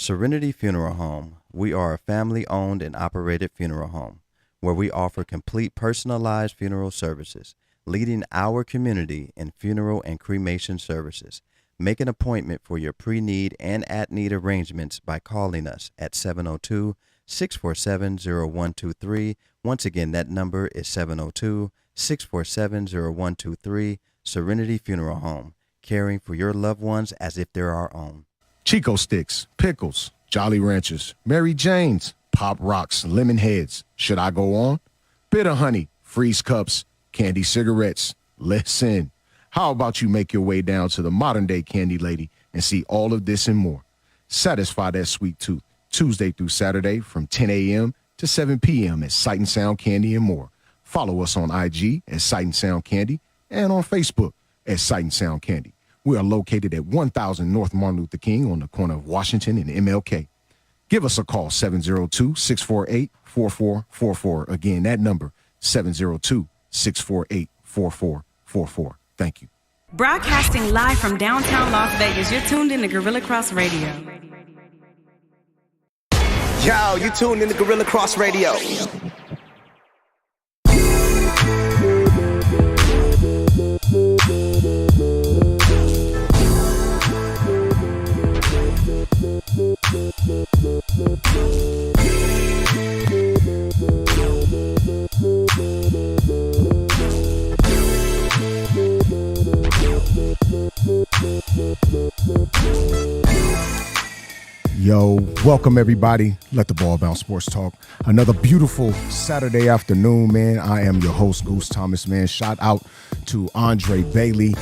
Serenity Funeral Home. We are a family-owned and operated funeral home where we offer complete personalized funeral services, leading our community in funeral and cremation services. Make an appointment for your pre-need and at-need arrangements by calling us at 702-647-0123. Once again, that number is 702-647-0123. Serenity Funeral Home, caring for your loved ones as if they're our own. Chico Sticks, Pickles, Jolly Ranchers, Mary Jane's, Pop Rocks, Lemon Heads. Should I go on? Bitter Honey, Freeze Cups, Candy Cigarettes. Listen, how about you make your way down to the modern day Candy Lady and see all of this and more? Satisfy that sweet tooth Tuesday through Saturday from 10 a.m. to 7 p.m. at Sight and Sound Candy and more. Follow us on IG at Sight and Sound Candy and on Facebook at Sight and Sound Candy. We are located at 1000 North Martin Luther King on the corner of Washington and MLK. Give us a call, 702-648-4444. Again, that number, 702-648-4444. Thank you. Broadcasting live from downtown Las Vegas, you're tuned in to Gorilla Cross Radio. Yo, you tuned in to Gorilla Cross Radio. Yo, welcome everybody. Let the Ball Bounce Sports Talk. Another beautiful Saturday afternoon, man. I am your host, Goose Thomas, man. Shout out to Andre Bailey,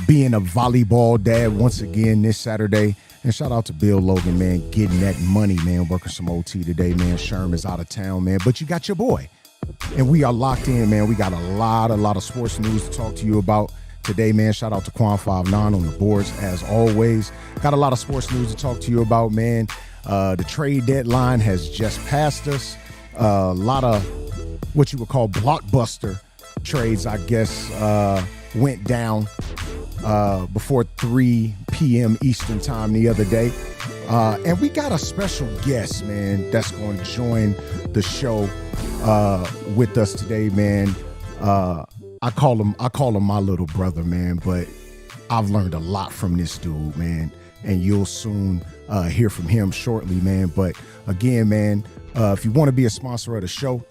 being a volleyball dad once again this Saturday. And shout out to Bill Logan, man, getting that money, man, working some OT today, man. Sherm is out of town, man, but you got your boy. And we are locked in, man. We got a lot of sports news to talk to you about today, man. Shout out to Quan59 on the boards, as always. Got a lot of sports news to talk to you about, man. The trade deadline has just passed us. A lot of what you would call blockbuster trades, I guess, went down before 3 p.m. Eastern time the other day. And we got a special guest, man, that's going to join the show with us today, man. I call him my little brother, man, but I've learned a lot from this dude, man, and you'll soon hear from him shortly, man. But again, man, if you want to be a sponsor of the show,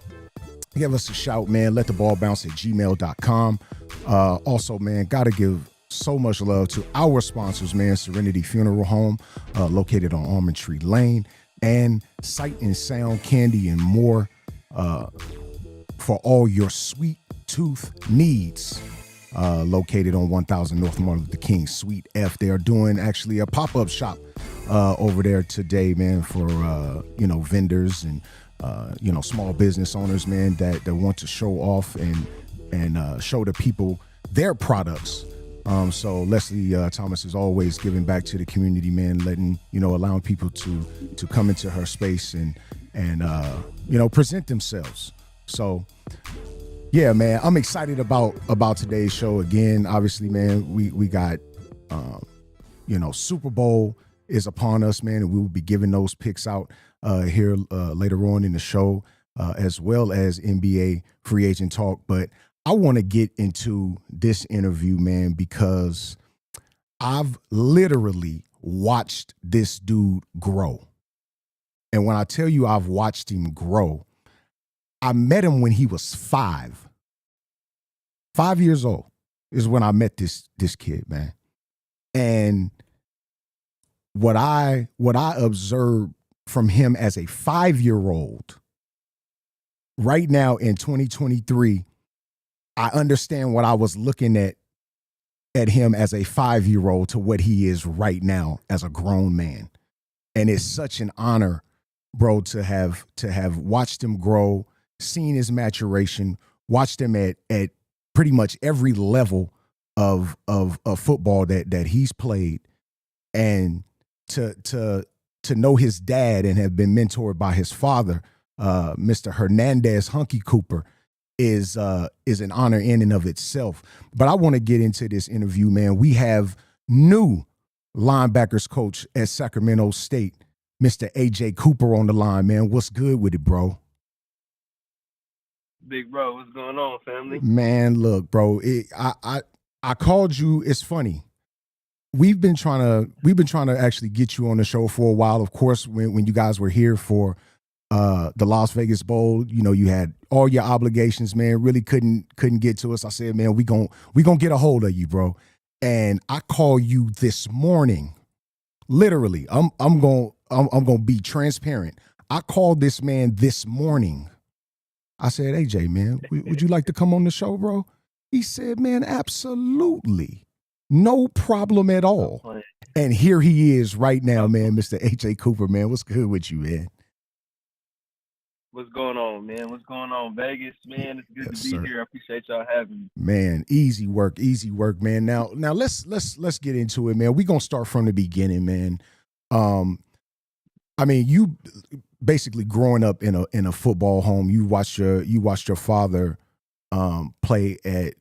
give us a shout, man. Let the ball bounce at gmail.com. Also, man, got to give so much love to our sponsors, man. Serenity Funeral Home, located on Almond Tree Lane, and Sight and Sound Candy and more for all your sweet tooth needs, located on 1000 North Martin Luther King, Suite F. They are doing actually a pop-up shop over there today, man, for vendors and small business owners, man, that want to show off and show the people their products. So Leslie Thomas is always giving back to the community, man, allowing people to come into her space and present themselves. So yeah, man, I'm excited about today's show. Again, obviously, man, we got, Super Bowl is upon us, man, and we will be giving those picks out here later on in the show, as well as NBA free agent talk. But I want to get into this interview, man, because I've literally watched this dude grow. And when I tell you I've watched him grow, I met him when he was 5. 5 years old is when I met this kid, man. And what I observed from him as a 5-year-old, right now in 2023, I understand what I was looking at him as a 5-year-old to what he is right now as a grown man. And it's such an honor, bro, to have watched him grow, seen his maturation, watched him at pretty much every level of football that he's played, and to know his dad and have been mentored by his father, Mr. Hernandez Hunky Cooper, is an honor in and of itself. But I want to get into this interview, man. We have new linebackers coach at Sacramento State, Mr. AJ Cooper on the line, man. What's good with it, bro? Big bro, what's going on, family? Man, look, bro. I called you. It's funny. We've been trying to actually get you on the show for a while. Of course, when you guys were here for the Las Vegas Bowl, you know, you had all your obligations, man. Really couldn't get to us. I said, man, we gon' get a hold of you, bro. And I call you this morning. Literally, I'm gonna be transparent. I called this man this morning. I said, AJ, man, would you like to come on the show, bro? He said, man, absolutely. No problem at all. And here he is right now, man, Mr. AJ Cooper, man. What's good with you, man? What's going on, man? What's going on, Vegas, man? It's good to be here. I appreciate y'all having me. Man, easy work, man. Now let's get into it, man. We're gonna start from the beginning, man. I mean, you basically growing up in a football home, you watched your father play at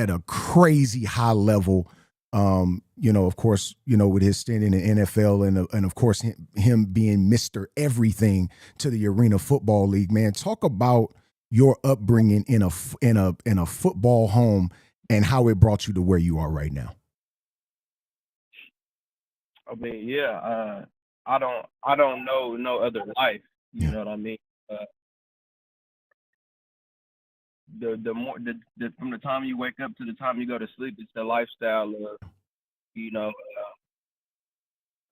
a crazy high level. You know, of course, you know, with his stint in the NFL and of course him being Mr. Everything to the Arena Football League, man. Talk about your upbringing in a football home and how it brought you to where you are right now. I mean, yeah, I don't know no other life. You know what I mean? From the time you wake up to the time you go to sleep, it's the lifestyle of, you know,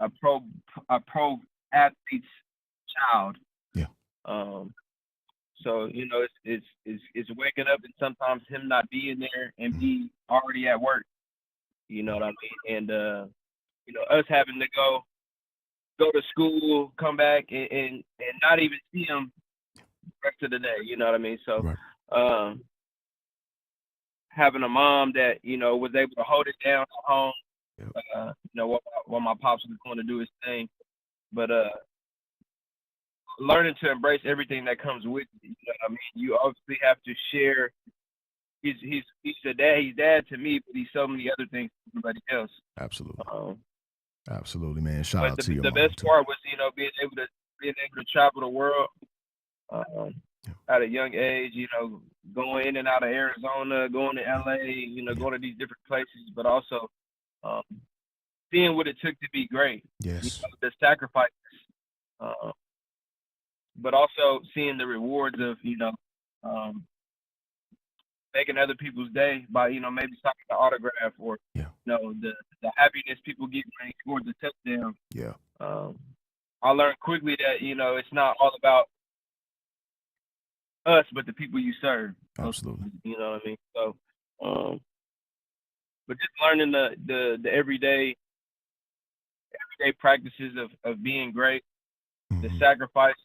a pro athlete's child. Yeah. So, you know, it's waking up and sometimes him not being there and be already at work. You know what I mean? And you know, us having to go to school, come back and not even see him the rest of the day. You know what I mean? So. Right. Having a mom that, you know, was able to hold it down at home, you know, while my pops was going to do his thing, but learning to embrace everything that comes with it. You know what I mean? You obviously have to share. He's a dad. He's dad to me, but he's so many other things to everybody else. Absolutely. Absolutely, man. Shout out to you. The best part was, you know, being able to travel the world. At a young age, you know, going in and out of Arizona, going to LA, you know, going to these different places, but also seeing what it took to be great. Yes. You know, the sacrifices, but also seeing the rewards of, you know, making other people's day by, you know, maybe signing an autograph or, you know, the happiness people get when they scored the touchdown. Yeah. I learned quickly that, you know, it's not all about us, but the people you serve. Absolutely. You know what I mean? So, but just learning the everyday practices of being great, the sacrifices,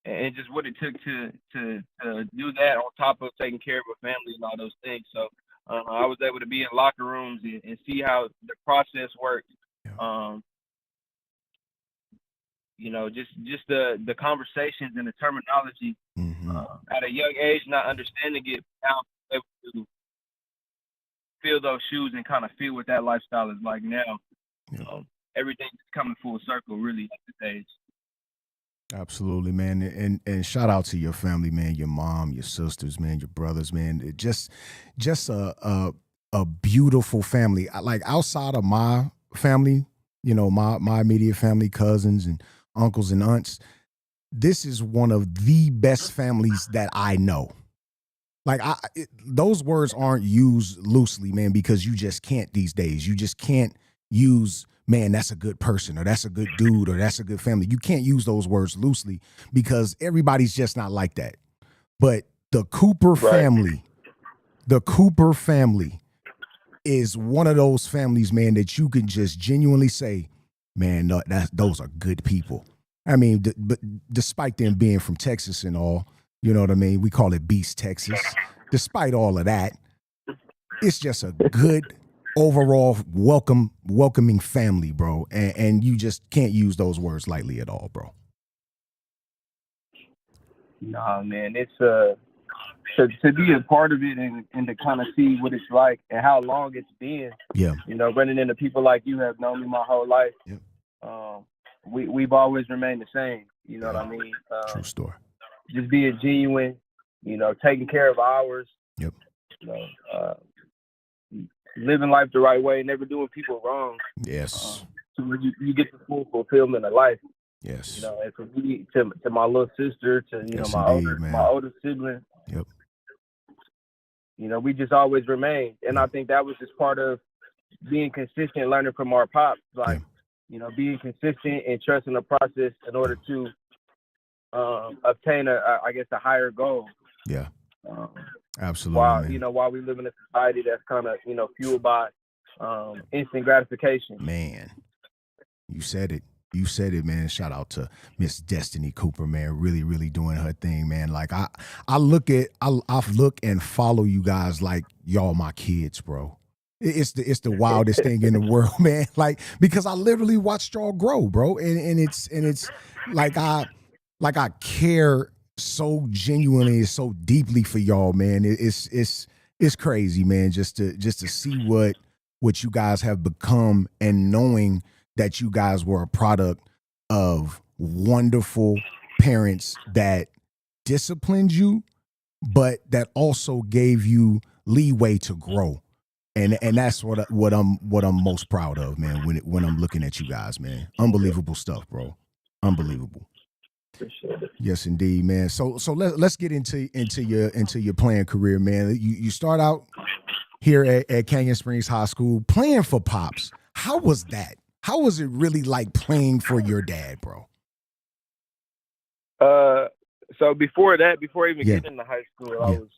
and just what it took to do that on top of taking care of a family and all those things. So I was able to be in locker rooms and see how the process worked. You know, just the conversations and the terminology at a young age, not understanding it, now able to feel those shoes and kind of feel what that lifestyle is like now. Everything's coming full circle, really, at this age. Absolutely, man. And shout out to your family, man, your mom, your sisters, man, your brothers, man. It just a beautiful family. Like outside of my family, you know, my immediate family, cousins and uncles and aunts, this is one of the best families that I know. Like those words aren't used loosely, man, because you just can't these days. You just can't use, man, that's a good person, or that's a good dude, or that's a good family. You can't use those words loosely because everybody's just not like that. But the Cooper family is one of those families, man, that you can just genuinely say, man, no, those are good people. I mean, but despite them being from Texas and all, you know what I mean? We call it Beast, Texas. Despite all of that, it's just a good overall welcoming family, bro. And you just can't use those words lightly at all, bro. Nah, man, it's to be a part of it and to kind of see what it's like and how long it's been. Yeah. You know, running into people like you have known me my whole life. Yeah. We've always remained the same. You know what I mean? True story. Just being genuine. You know, taking care of ours. Yep. You know, living life the right way, never doing people wrong. Yes. So where you get the full fulfillment of life. Yes. You know, and for me, to my little sister, to Yes, my indeed, my older sibling. Yep. You know, we just always remained, and I think that was just part of being consistent, learning from our pops. Like, you know, being consistent and trusting the process in order to obtain a higher goal. Yeah. Absolutely. While we live in a society that's kind of, you know, fueled by instant gratification. Man, you said it. You said it, man. Shout out to Miss Destiny Cooper, man. Really, really doing her thing, man. Like I look and follow you guys like y'all my kids, bro. It's the wildest thing in the world, man. Like, because I literally watched y'all grow, bro. And it's like I care so genuinely, so deeply for y'all, man. It's crazy, man. Just to see what you guys have become, and knowing that you guys were a product of wonderful parents that disciplined you, but that also gave you leeway to grow. And that's what I'm most proud of, man, when I'm looking at you guys, man. Unbelievable stuff, bro. Unbelievable. Appreciate it. Yes, indeed, man. So let's get into your playing career, man. You start out here at Canyon Springs High School playing for Pops. How was that? How was it really like playing for your dad, bro? So before even getting into high school, I was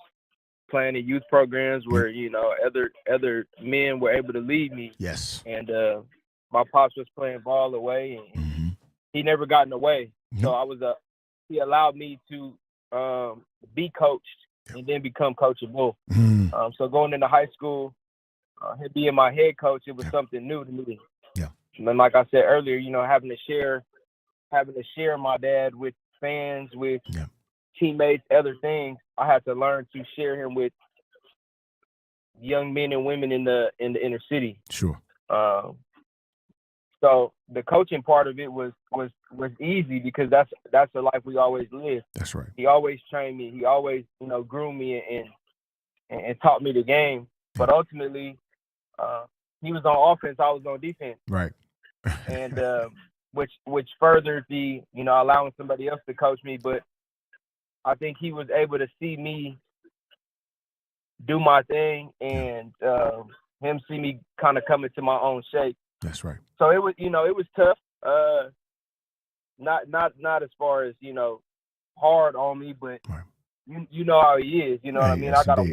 playing in youth programs where, you know, other men were able to lead me. Yes. And my pops was playing ball away, and he never got in the way. So he allowed me to be coached and then become coachable. So going into high school, him being my head coach, it was something new to me. Yeah. And like I said earlier, you know, having to share my dad with fans, with teammates, other things, I had to learn to share him with young men and women in the inner city. Sure. So the coaching part of it was easy because that's the life we always lived. That's right. He always trained me. He always, you know, groomed me and taught me the game. But ultimately, he was on offense, I was on defense. Right. And which furthered the, you know, allowing somebody else to coach me. But I think he was able to see me do my thing and him see me kind of come into my own shape. That's right. So it was, you know, it was tough. Not as far as, you know, hard on me, but you know how he is. You know what I mean? Yes, I gotta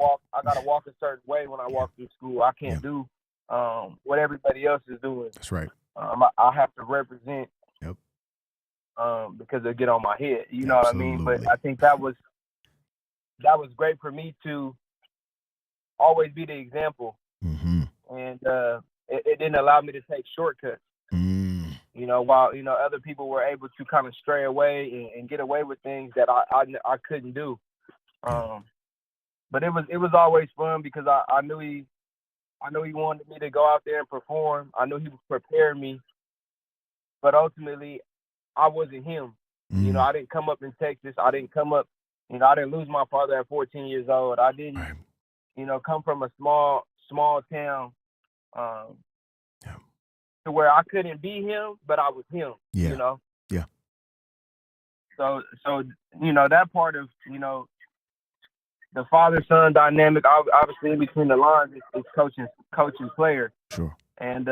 walk a certain way when I walk through school. I can't do what everybody else is doing. That's right. I have to represent. Yep. Because they get on my head. You know what I mean? But I think that was great for me to always be the example. And it didn't allow me to take shortcuts. You know, while, you know, other people were able to kind of stray away and get away with things that I couldn't do. But it was always fun because I knew he wanted me to go out there and perform. I knew he was preparing me. But ultimately, I wasn't him. You know, I didn't come up in Texas. I didn't come up, you know, I didn't lose my father at 14 years old. I didn't, you know, come from a small town to where I couldn't be him, but I was him, you know? Yeah. So, you know, that part of, you know, the father-son dynamic, obviously in between the lines, is coaching player. Sure. And,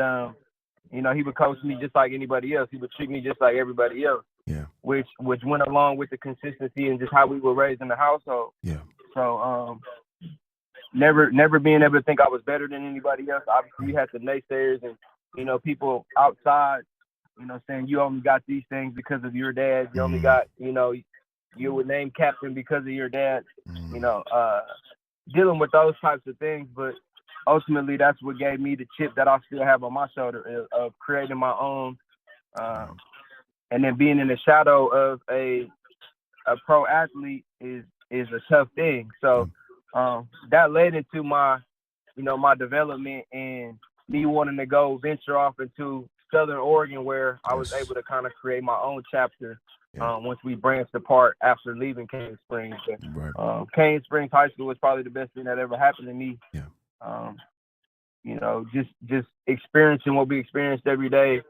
you know, he would coach me just like anybody else. He would treat me just like everybody else. Yeah. Which went along with the consistency and just how we were raised in the household. Yeah. So, never being able to think I was better than anybody else. Obviously, we had the naysayers and, you know, people outside, you know, saying you only got these things because of your dad. You only got, you know, you were named captain because of your dad. You know, dealing with those types of things. But ultimately, that's what gave me the chip that I still have on my shoulder of creating my own. And then being in the shadow of a pro athlete is is a tough thing. So that led into my, my development and me wanting to go venture off into Southern Oregon, where I was able to kind of create my own chapter once we branched apart after leaving Cane Springs. Cane Springs High School was probably the best thing that ever happened to me. Just experiencing what we experienced every day,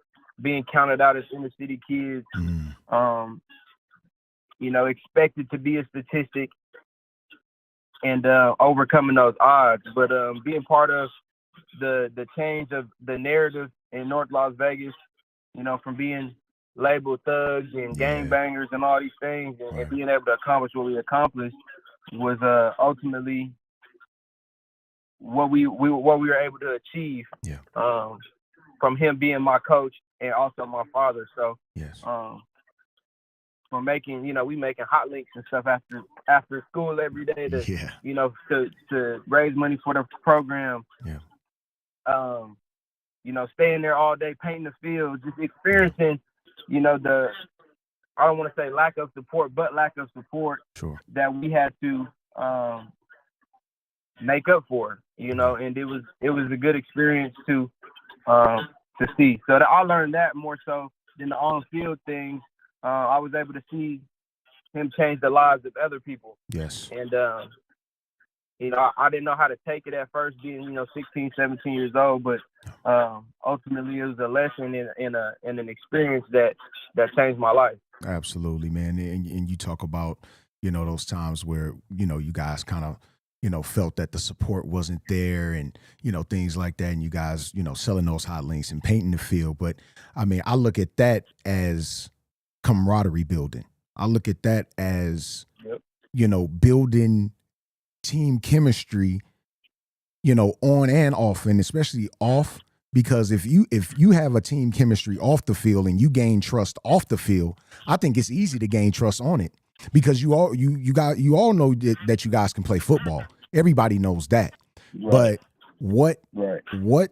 being counted out as inner city kids, expected to be a statistic and overcoming those odds. But being part of the change of the narrative in North Las Vegas, from being labeled thugs and gangbangers and all these things, and being able to accomplish what we accomplished was ultimately what we were able to achieve from him being my coach and also my father. So from making, we making hot links and stuff after school every day to to raise money for the program. Staying there all day, painting the field, just experiencing, the, I don't want to say lack of support, but lack of support that we had to make up for, and it was a good experience to see. So I learned that more so than the on-field things. I was able to see him change the lives of other people. And, I didn't know how to take it at first, being, 16, 17 years old, but ultimately it was a lesson and an experience that changed my life. Absolutely, man. And you talk about, those times where, you guys kind of, felt that the support wasn't there and, things like that. And you guys, selling those hot links and painting the field. But I mean, I look at that as camaraderie building. I look at that as, building team chemistry, on and off, and especially off, because if you have a team chemistry off the field and you gain trust off the field, I think it's easy to gain trust on it, because you all know that you guys can play football. Everybody knows that. But what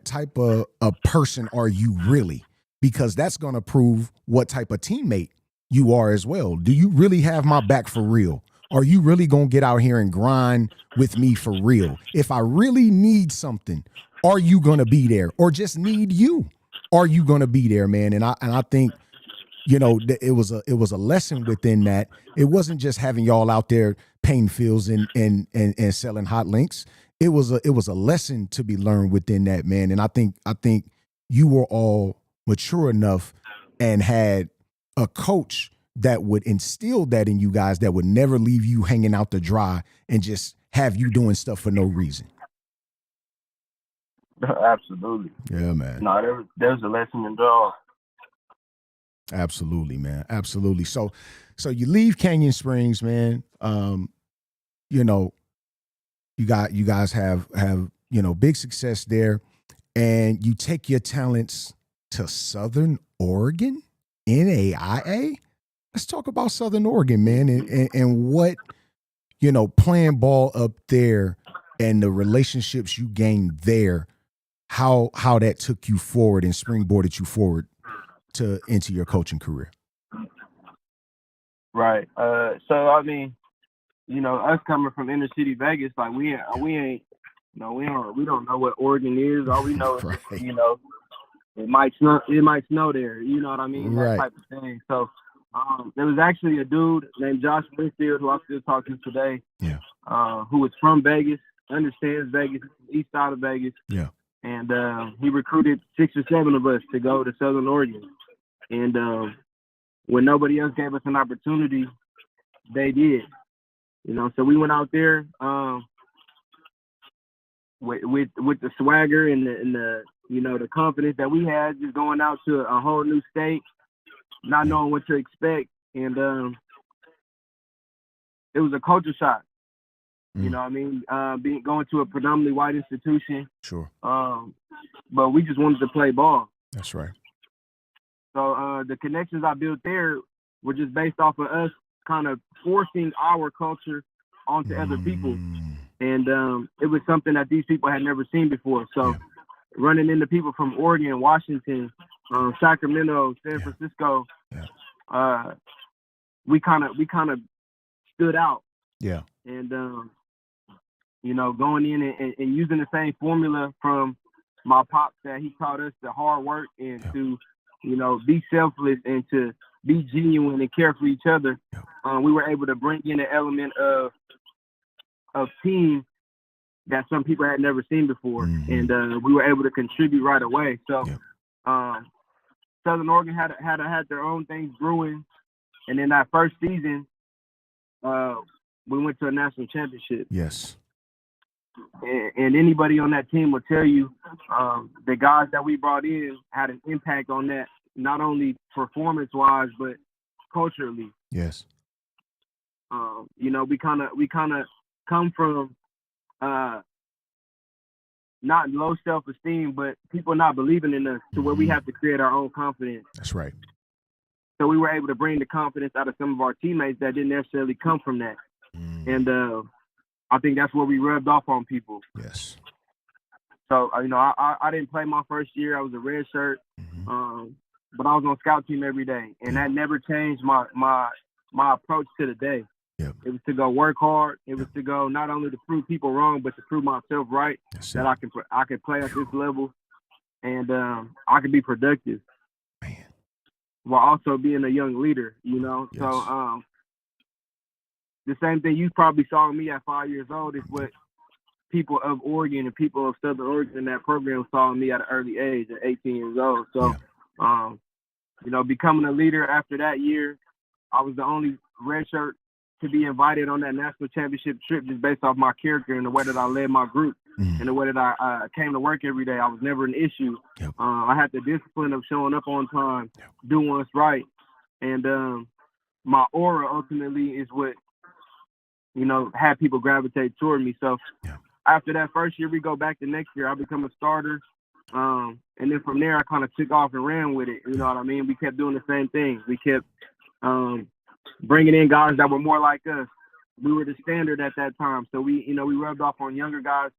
type of a person are you really? Because that's going to prove what type of teammate you are as well. Do you really have my back for real? Are you really going to get out here and grind with me for real? If I really need something, are you going to be there? Or just need you? Are you going to be there, man? And I think, it was a lesson within that. It wasn't just having y'all out there painting fields and selling hot links. It was a lesson to be learned within that, man. And I think you were all mature enough and had a coach that would instill that in you guys, that would never leave you hanging out to dry and just have you doing stuff for no reason. Absolutely. Yeah, man. No, there's a lesson in all. Absolutely, man. Absolutely. So you leave Canyon Springs, man. You guys have big success there, and you take your talents to Southern Oregon, NAIA. Let's talk about Southern Oregon, man, and what, playing ball up there and the relationships you gained there, how that took you forward and springboarded you forward into your coaching career. Right. So I mean, us coming from inner city Vegas, like we ain't, we don't know what Oregon is. All we know is, it might snow there. You know what I mean? That type of thing. So. There was actually a dude named Josh Winfield, who I still talk to today, who was from Vegas, understands Vegas, east side of Vegas. Yeah. And he recruited 6 or 7 of us to go to Southern Oregon. And when nobody else gave us an opportunity, they did. So we went out there with the swagger and the the confidence that we had, just going out to a whole new state, not knowing what to expect, and it was a culture shock. You know what I mean? Going to a predominantly white institution. Sure. But we just wanted to play ball. That's right. So the connections I built there were just based off of us kind of forcing our culture onto other people. And it was something that these people had never seen before. So running into people from Oregon, Washington, Sacramento, San Francisco, we kind of stood out. Yeah. And you know, going in and using the same formula from my pops that he taught us, the hard work and to, you know, be selfless and to be genuine and care for each other. We were able to bring in an element of team that some people had never seen before, and we were able to contribute right away. So Southern Oregon had their own things brewing, and in that first season, we went to a national championship. Yes. And anybody on that team will tell you the guys that we brought in had an impact on that, not only performance-wise, but culturally. Yes. You know, we kind of come from not low self-esteem, but people not believing in us to where we have to create our own confidence. That's right. So we were able to bring the confidence out of some of our teammates that didn't necessarily come from that. And I think that's where we rubbed off on people. Yes. So, you know, I didn't play my first year. I was a red shirt, but I was on scout team every day. And that never changed my approach to the day. Yep. It was to go work hard. It was to go not only to prove people wrong, but to prove myself right. That I can play at this level, and I can be productive, while also being a young leader. You know, so the same thing you probably saw in me at 5 years old is what people of Oregon and people of Southern Oregon in that program saw in me at an early age, at 18 years old. So, you know, becoming a leader after that year, I was the only red shirt to be invited on that national championship trip just based off my character and the way that I led my group and the way that I came to work every day. I was never an issue. I had the discipline of showing up on time, doing what's right. And my aura ultimately is what, you know, had people gravitate toward me. So after that first year, we go back the next year, I become a starter. And then from there, I kind of took off and ran with it. You know what I mean? We kept doing the same thing. We kept bringing in guys that were more like us. We were the standard at that time. So we rubbed off on younger guys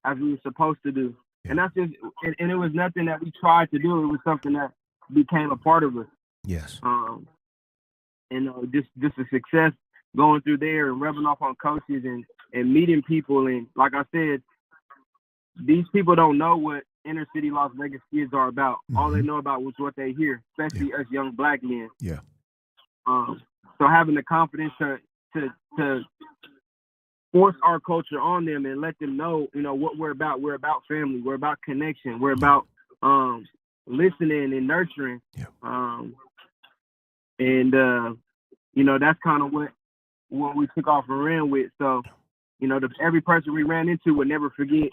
as we were supposed to do. And that's just, and it was nothing that we tried to do. It was something that became a part of us. Yes. And just a success going through there and rubbing off on coaches and meeting people. And like I said, these people don't know what inner city Las Vegas kids are about. All they know about was what they hear, especially us young black men. Yeah. So having the confidence to force our culture on them and let them know, you know, what we're about. We're about family. We're about connection. We're about listening and nurturing. Yeah. You know, that's kind of what we took off and ran with. So, you know, every person we ran into would never forget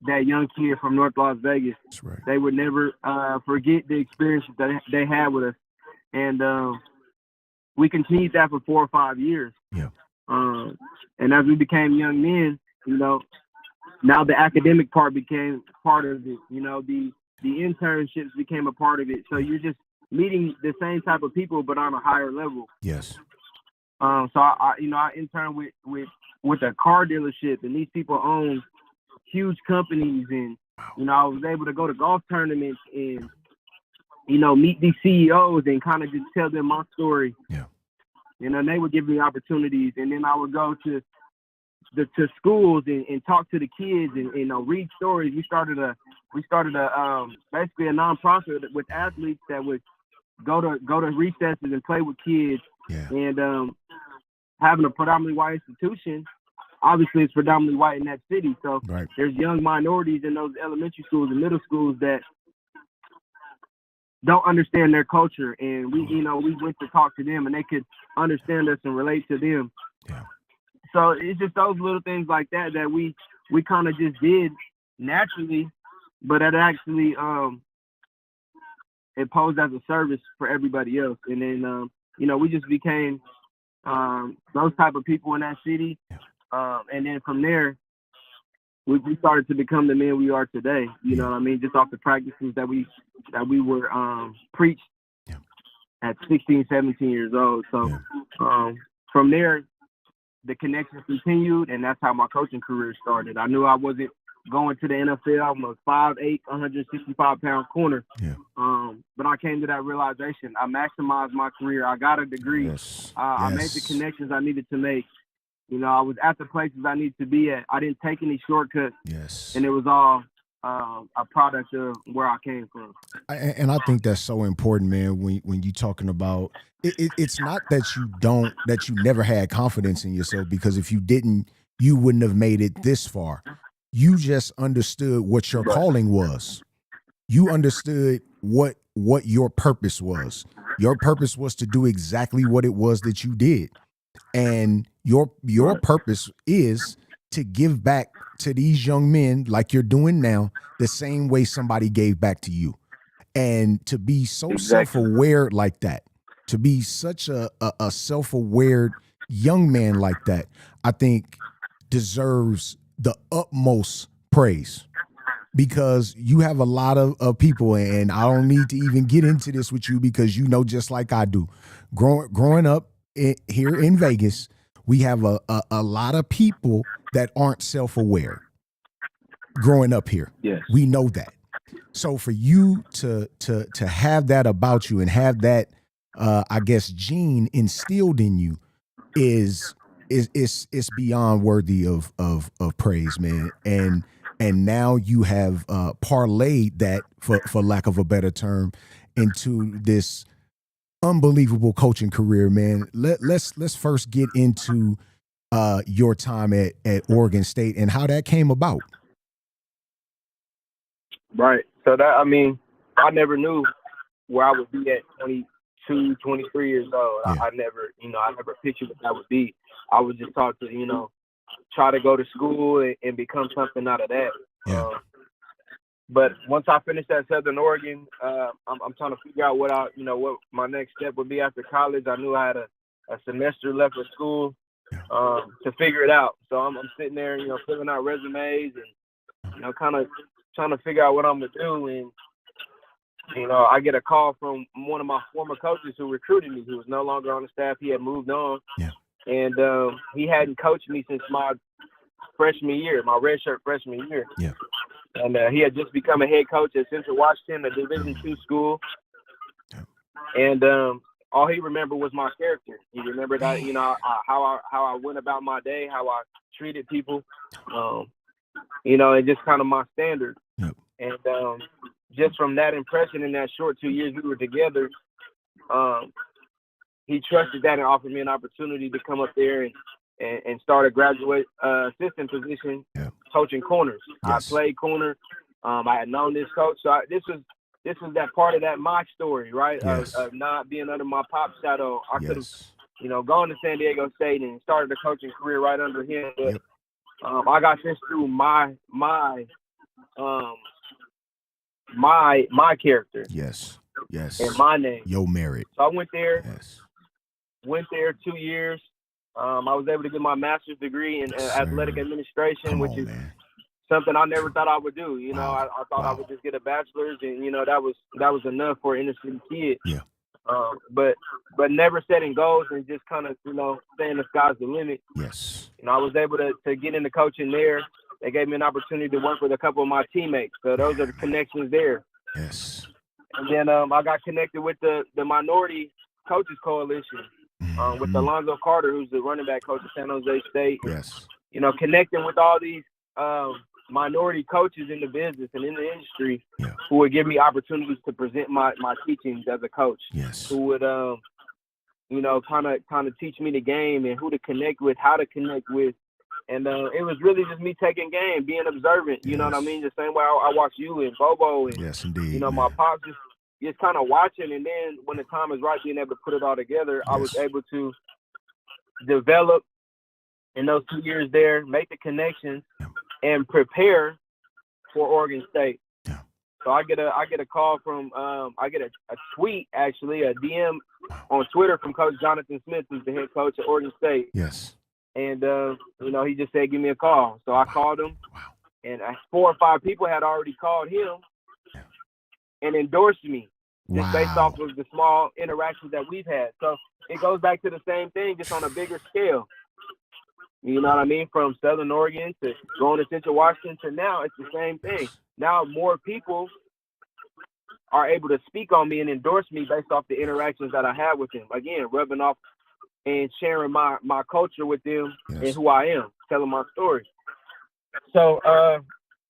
that young kid from North Las Vegas. That's right. They would never forget the experiences that they had with us. And we continued that for 4 or 5 years. Yeah. And as we became young men, you know, now the academic part became part of it. You know, the internships became a part of it. So you're just meeting the same type of people, but on a higher level. Yes. So I interned with a car dealership, and these people own huge companies, and you know, I was able to go to golf tournaments and, you know, meet these CEOs and kind of just tell them my story. Yeah. You know, and they would give me opportunities, and then I would go to schools and talk to the kids and, you know, read stories. We started a basically a nonprofit with athletes that would go to recesses and play with kids. Yeah. And having a predominantly white institution, obviously it's predominantly white in that city. So there's young minorities in those elementary schools and middle schools that don't understand their culture. And we went to talk to them and they could understand us and relate to them. Yeah. So it's just those little things like that we kind of just did naturally, but it actually it posed as a service for everybody else. And then you know, we just became those type of people in that city. And then from there, we started to become the men we are today. You know what I mean? Just off the practices that we were preached at 16, 17 years old. So from there, the connections continued, and that's how my coaching career started. I knew I wasn't going to the NFL. I'm a 5'8", 165-pound corner. But I came to that realization. I maximized my career. I got a degree. I made the connections I needed to make. I was at the places I need to be at. I didn't take any shortcuts. Yes. And it was all a product of where I came from. And I think that's so important, man. When you talking about it's not that you never had confidence in yourself, because if you didn't, you wouldn't have made it this far. You just understood what your calling was. You understood what your purpose was. Your purpose was to do exactly what it was that you did. And your purpose is to give back to these young men like you're doing now, the same way somebody gave back to you. And to be so self-aware like that, to be such a self-aware young man like that, I think deserves the utmost praise, because you have a lot of people, and I don't need to even get into this with you because you know just like I do. Growing up here in Vegas, we have a lot of people that aren't self-aware. Growing up here, yes, we know that. So for you to have that about you and have that, I guess, gene instilled in you is beyond worthy of praise, man. And now you have parlayed that, for lack of a better term, into this unbelievable coaching career, man. Let's first get into your time at Oregon State and how that came about. Right. So I never knew where I would be at 22, 23 years old. Yeah. I never pictured what that would be. I was just taught to, try to go to school and become something out of that. Yeah. But once I finished at Southern Oregon, I'm trying to figure out what my next step would be after college. I knew I had a semester left of school to figure it out. So I'm sitting there, filling out resumes and, kind of trying to figure out what I'm going to do. And, I get a call from one of my former coaches who recruited me, who was no longer on the staff. He had moved on. Yeah. And he hadn't coached me since my freshman year, my redshirt freshman year. Yeah. And he had just become a head coach at Central Washington, a Division II school. Yeah. And all he remembered was my character. He remembered that, how I went about my day, how I treated people, and just kind of my standard. Yep. And just from that impression in that short 2 years we were together, he trusted that and offered me an opportunity to come up there and start a graduate assistant position, coaching corners. Yes. I played corner. I had known this coach, so this was that part of that my story, right? Yes. Of not being under my pop's shadow. I could have, Yes. Gone to San Diego State and started a coaching career right under him. But Yep. I got this through my character. Yes. Yes. And my name. Your merit. So I went there. Yes. Went there 2 years. I was able to get my master's degree in athletic administration, Come which on, is man. something I never thought I would do. Wow. I thought I would just get a bachelor's, and that was enough for an inner city kid. Yeah. But never setting goals and just kind of saying the sky's the limit. Yes. I was able to get into coaching there. They gave me an opportunity to work with a couple of my teammates. So those are the connections there. Yes. And then I got connected with the Minority Coaches Coalition. With Alonzo Carter, who's the running back coach at San Jose State. Yes. Connecting with all these minority coaches in the business and in the industry who would give me opportunities to present my teachings as a coach. Yes. Who would, kind of teach me the game and who to connect with, how to connect with. And it was really just me taking game, being observant. You know what I mean? The same way I watch you and Bobo and, yes, indeed, my pops just kind of watching, and then when the time is right, being able to put it all together, I was able to develop in those 2 years there, make the connections, and prepare for Oregon State. Yeah. So I get a call from I get a tweet, actually, a DM on Twitter from Coach Jonathan Smith, who's the head coach at Oregon State. Yes. And he just said, give me a call. So I called him. Wow. And 4 or 5 people had already called him and endorsed me just based off of the small interactions that we've had. So it goes back to the same thing, just on a bigger scale. You know what I mean? From Southern Oregon to going to Central Washington to now, it's the same thing. Now more people are able to speak on me and endorse me based off the interactions that I have with them. Again, rubbing off and sharing my culture with them and Yes. who I am, telling my story. So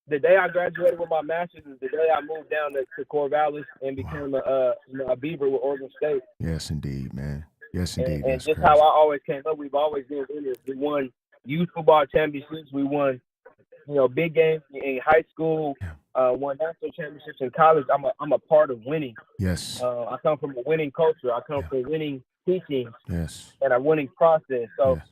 the day I graduated with my master's is the day I moved down to Corvallis and became a Beaver with Oregon State. Yes, indeed, man. Yes, indeed. And That's just crazy. how I always came up, we've always been winners. We won youth football championships. We won, big games in high school. Won national championships in college. I'm a part of winning. Yes. I come from a winning culture. I come from winning teachings Yes. and a winning process. So Yes.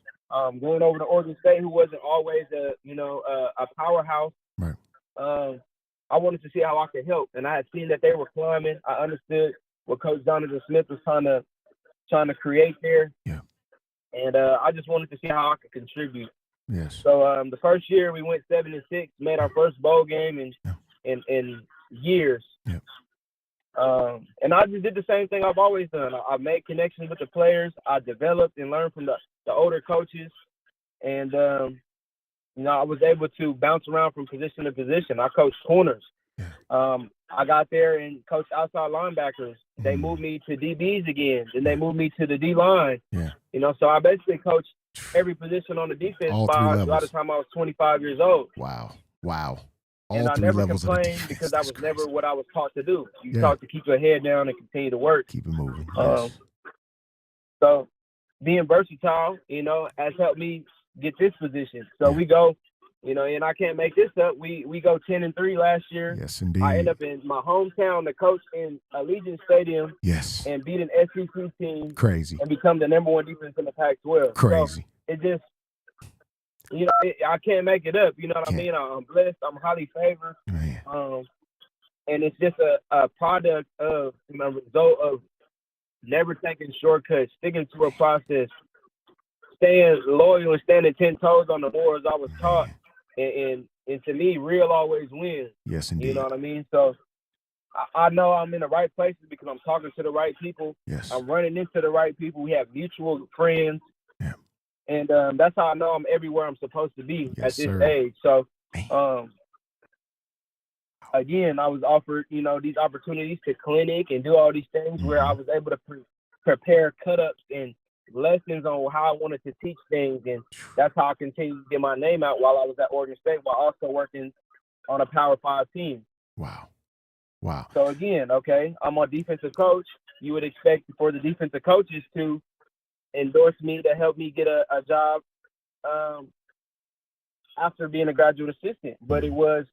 going over to Oregon State, who wasn't always a powerhouse, Right. I wanted to see how I could help. And I had seen that they were climbing. I understood what Coach Jonathan Smith was trying to create there. Yeah. And I just wanted to see how I could contribute. Yes. So the first year we went 7-6, made our first bowl game in years. Yeah. And I just did the same thing I've always done. I made connections with the players. I developed and learned from the older coaches. And, I was able to bounce around from position to position. I coached corners. Yeah. I got there and coached outside linebackers. They moved me to DBs again. Then they moved me to the D-line. Yeah. So I basically coached every position on the defense All three by levels. the time I was 25 years old. Wow. All And I three never levels of the complained defense. because that That's was never crazy. what I was taught to do. You Yeah. taught to keep your head down and continue to work. Keep it moving. Um, Yes. So being versatile, has helped me get this position. So we go, and I can't make this up. We go 10-3 last year. Yes, indeed. I end up in my hometown to coach in Allegiant Stadium Yes. and beat an SEC team Crazy. and become the number one defense in the Pac-12. Crazy. So it just, I can't make it up. You know what I Can't. mean? I'm blessed. I'm highly favored. Man. And it's just a product of, result of never taking shortcuts, sticking to a process, staying loyal and standing 10 toes on the boards I was taught. And to me, real always wins. Yes, indeed. You know what I mean? So I know I'm in the right places because I'm talking to the right people. Yes. I'm running into the right people. We have mutual friends. Yeah. And that's how I know I'm everywhere I'm supposed to be Yes, at this sir. age. So, Man. again, I was offered, these opportunities to clinic and do all these things where I was able to prepare cut-ups and lessons on how I wanted to teach things. And that's how I continued to get my name out while I was at Oregon State while also working on a Power 5 team. Wow. So, again, I'm a defensive coach. You would expect for the defensive coaches to endorse me to help me get a job after being a graduate assistant. But it was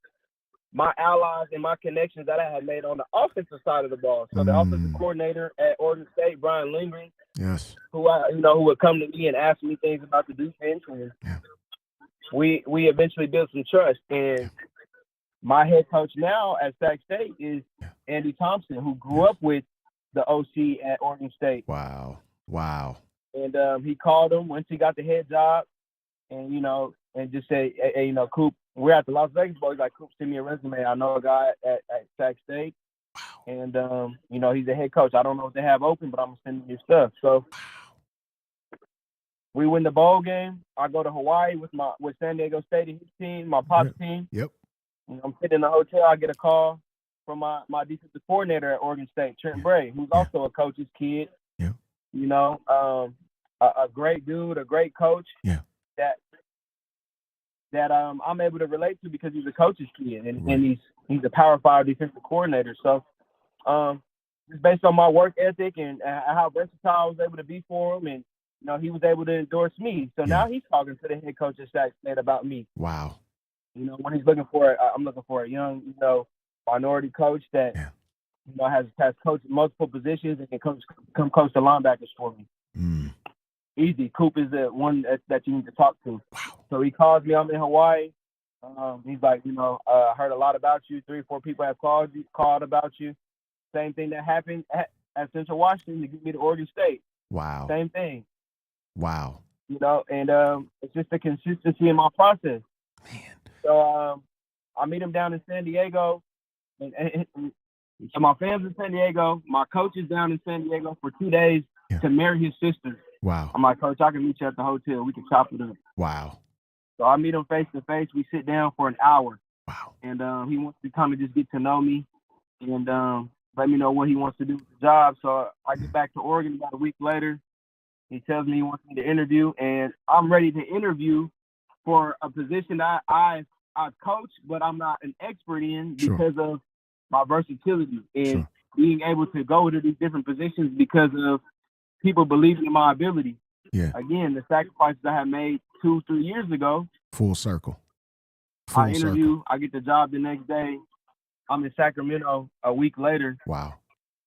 my allies and my connections that I had made on the offensive side of the ball. So the offensive coordinator at Oregon State, Brian Lindgren, Yes. who would come to me and ask me things about the defense, and we eventually built some trust. And my head coach now at Sac State is Andy Thompson, who grew up with the OC at Oregon State. Wow. And he called him once he got the head job, and and just say, hey, Coop, we're at the Las Vegas Bowl. He's like, Coop, send me a resume. I know a guy at Sac State. Wow. And he's a head coach. I don't know what they have open, but I'm gonna send him your stuff. So we win the bowl game. I go to Hawaii with San Diego State and his team, my pop's team. Yep. I'm sitting in the hotel. I get a call from my defensive coordinator at Oregon State, Trent Bray, who's also a coach's kid. Yeah. A great dude, a great coach. Yeah. That I'm able to relate to because he's a coach's kid and he's a Power 5 defensive coordinator. So just based on my work ethic and how versatile I was able to be for him, and he was able to endorse me. So now he's talking to the head coach at Sac State about me. Wow. When he's looking for I'm looking for a young, minority coach that has coached multiple positions and can come coach the linebackers for me. Easy. Coop is the one that you need to talk to. Wow. So he calls me. I'm in Hawaii. He's like, I heard a lot about you. 3 or 4 people have called about you. Same thing that happened at Central Washington to get me to Oregon State. Wow. Same thing. Wow. And it's just the consistency in my process. Man. So I meet him down in San Diego. And so my family's in San Diego. My coach is down in San Diego for 2 days to marry his sister. Wow. I'm like, Coach, I can meet you at the hotel. We can chop it up. Wow. So I meet him face to face. We sit down for an hour. Wow. And he wants to kind of just get to know me and let me know what he wants to do with the job. So I get back to Oregon about a week later. He tells me he wants me to interview, and I'm ready to interview for a position that I coach, but I'm not an expert in because of my versatility and being able to go to these different positions because of people believing in my ability. Yeah. Again, the sacrifices I had made 2-3 years ago. Full circle. I interview, I get the job the next day. I'm in Sacramento a week later. Wow.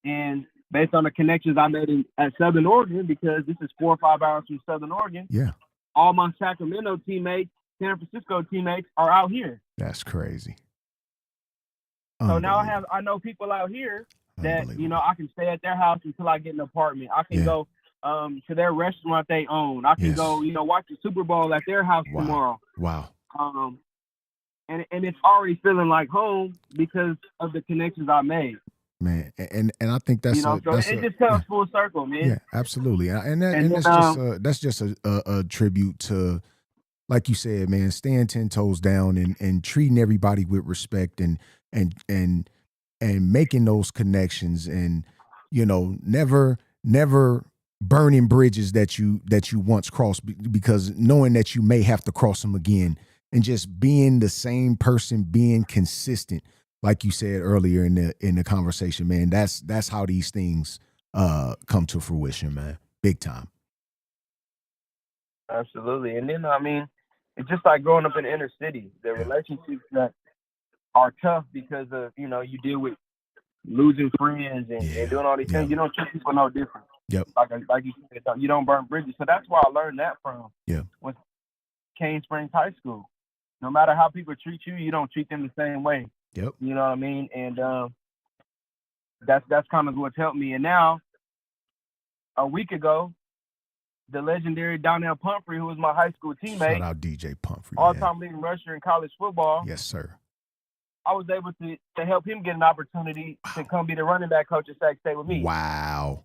And based on the connections I made at Southern Oregon, because this is 4 or 5 hours from Southern Oregon. Yeah. All my Sacramento teammates, San Francisco teammates are out here. That's crazy. So now I know people out here that, I can stay at their house until I get an apartment. I can go to their restaurant they own. I can go, watch the Super Bowl at their house tomorrow. Wow. And it's already feeling like home because of the connections I made. Man, and I think that's it just comes full circle, man. Yeah, absolutely, and that's just a tribute to, like you said, man, staying 10 toes down and treating everybody with respect and making those connections and never burning bridges that you once crossed because knowing that you may have to cross them again and just being the same person, being consistent. Like you said earlier in the conversation, man, that's how these things come to fruition, man. Big time. Absolutely. And then, it's just like growing up in the inner city. The relationships that are tough because of, you deal with losing friends and doing all these things. You don't treat people no different. Yep. Like you said, you don't burn bridges. So that's where I learned that from. Yeah. With Cane Springs High School. No matter how people treat you, you don't treat them the same way. Yep. You know what I mean? And that's kind of what's helped me. And now, a week ago, the legendary Donnell Pumphrey, who was my high school teammate. Shout out DJ Pumphrey. All-time leading rusher in college football. Yes, sir. I was able to help him get an opportunity to come be the running back coach at Sac State with me. Wow.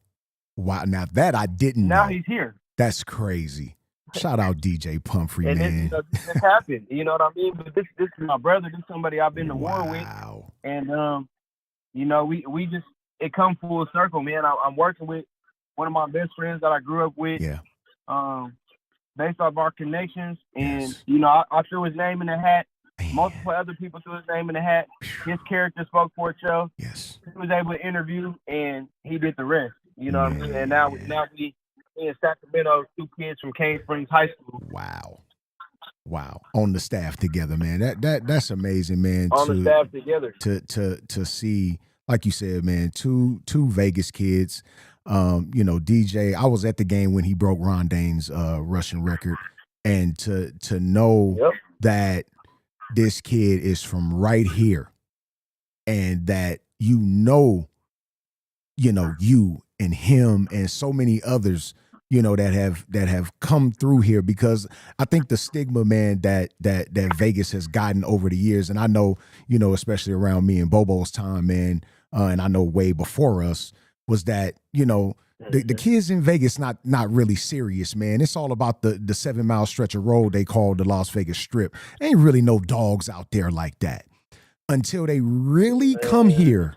Now that I didn't know. Now he's here. That's crazy. Shout out DJ Pumphrey, and man. This happened. You know what I mean? But this is my brother. This is somebody I've been to war with. And, we just, it come full circle, man. I'm working with one of my best friends that I grew up with. Yeah. Based off our connections. And, I threw his name in the hat. Man. Multiple other people threw his name in the hat. His character spoke for itself. Yes. He was able to interview, and he did the rest. You know what I mean? And now we in Sacramento, 2 kids from Cane Springs High School. Wow. On the staff together, man. That's amazing, man. On the staff together. To see, like you said, man, two Vegas kids. DJ, I was at the game when he broke Ron Dane's rushing record. And to know that this kid is from right here and that you and him and so many others, that have come through here, because I think the stigma, man, that Vegas has gotten over the years, and I know, especially around me and Bobo's time, man, and I know way before us, was that, the kids in Vegas not really serious, man. It's all about the 7-mile stretch of road they call the Las Vegas Strip. Ain't really no dogs out there like that until they really come here.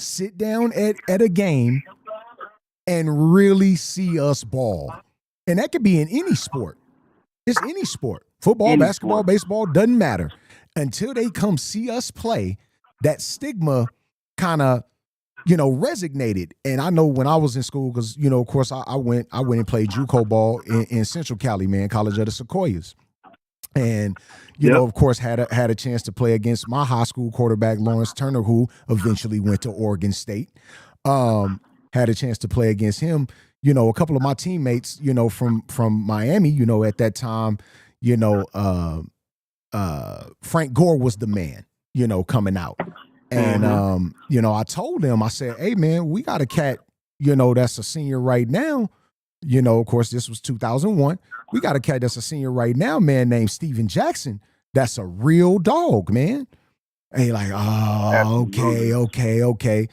Sit down at a game and really see us ball. And that could be in any sport. It's any sport. Football, basketball, baseball, doesn't matter. Until they come see us play, that stigma kind of, resonated. And I know when I was in school, because, of course, I went and played JUCO ball in Central Cali, man, College of the Sequoias. And, of course, had a chance to play against my high school quarterback, Lawrence Turner, who eventually went to Oregon State. Had a chance to play against him. A couple of my teammates, from Miami, at that time, Frank Gore was the man, coming out. And, I told him, I said, hey, man, we got a cat, that's a senior right now. Of course, this was 2001. We got a cat that's a senior right now, man, named Steven Jackson. That's a real dog, man. And he like, oh, okay.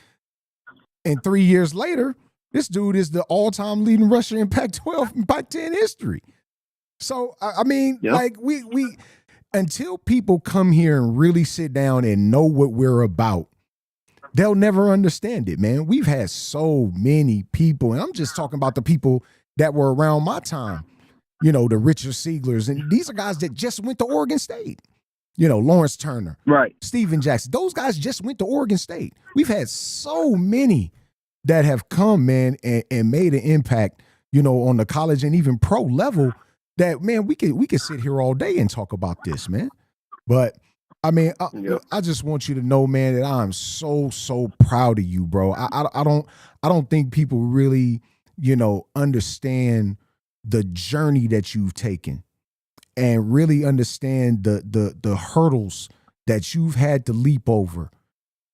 And 3 years later, this dude is the all-time leading rusher in Pac-12 and Pac-10 history. So, I mean, like we until people come here and really sit down and know what we're about, They'll never understand it, man. We've had so many people, and I'm just talking about the people that were around my time, the Richard Sieglers, and these are guys that just went to Oregon State. Lawrence Turner, Right. Steven Jackson. Those guys just went to Oregon State. We've had so many that have come, man, and made an impact, on the college and even pro level that, man, we could sit here all day and talk about this, man. But I mean, I just want you to know, man, that I'm so proud of you, bro. I don't think people really, understand the journey that you've taken and really understand the hurdles that you've had to leap over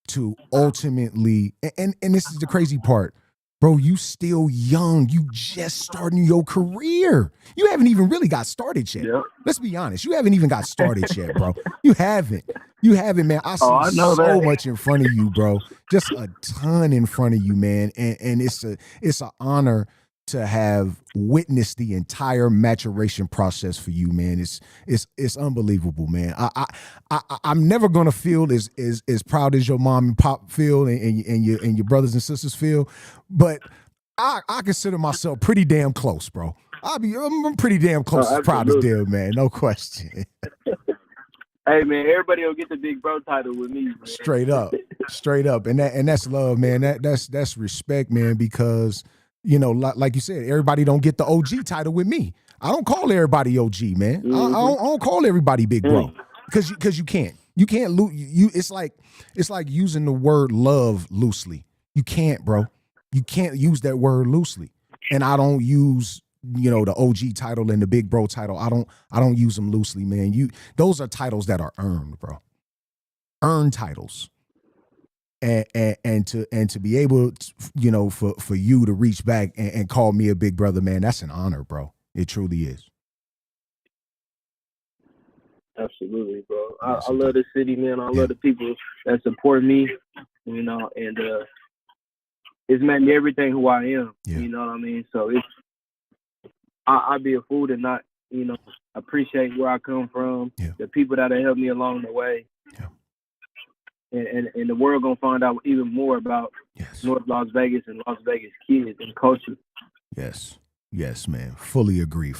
to ultimately, and this is the crazy part, bro, you still young. You just starting your career. You haven't even really got started yet. Yep. Let's be honest. You haven't even got started yet, bro. You haven't, man. I see so much in front of you, bro. Just a ton in front of you, man. And it's an honor to have witnessed the entire maturation process for you, man. It's unbelievable, man. I'm never gonna feel as proud as your mom and pop feel and your brothers and sisters feel, but I consider myself pretty damn close, bro. I'm pretty damn close as proud as them, man. No question. Hey, man, everybody will get the big bro title with me, man. Straight up, and that's love, man. That's respect, man, because like you said, everybody don't get the OG title with me. I don't call everybody OG, man. I don't call everybody big bro because you can't. You can't it's like using the word love loosely. You can't, bro. You can't use that word loosely. And I don't use the OG title and the big bro title. I don't use them loosely, man. Those are titles that are earned, bro. Earned titles. And to be able to, for you to reach back and call me a big brother, man, that's an honor, bro. It truly is. Absolutely, bro. I love the city, man. I love the people that support me, and it's made me everything who I am. Yeah. You know what I mean? So I'd be a fool to not, appreciate where I come from, the people that have helped me along the way. Yeah. And the world gonna find out even more about North Las Vegas and Las Vegas kids and culture. Yes, man. Fully agree,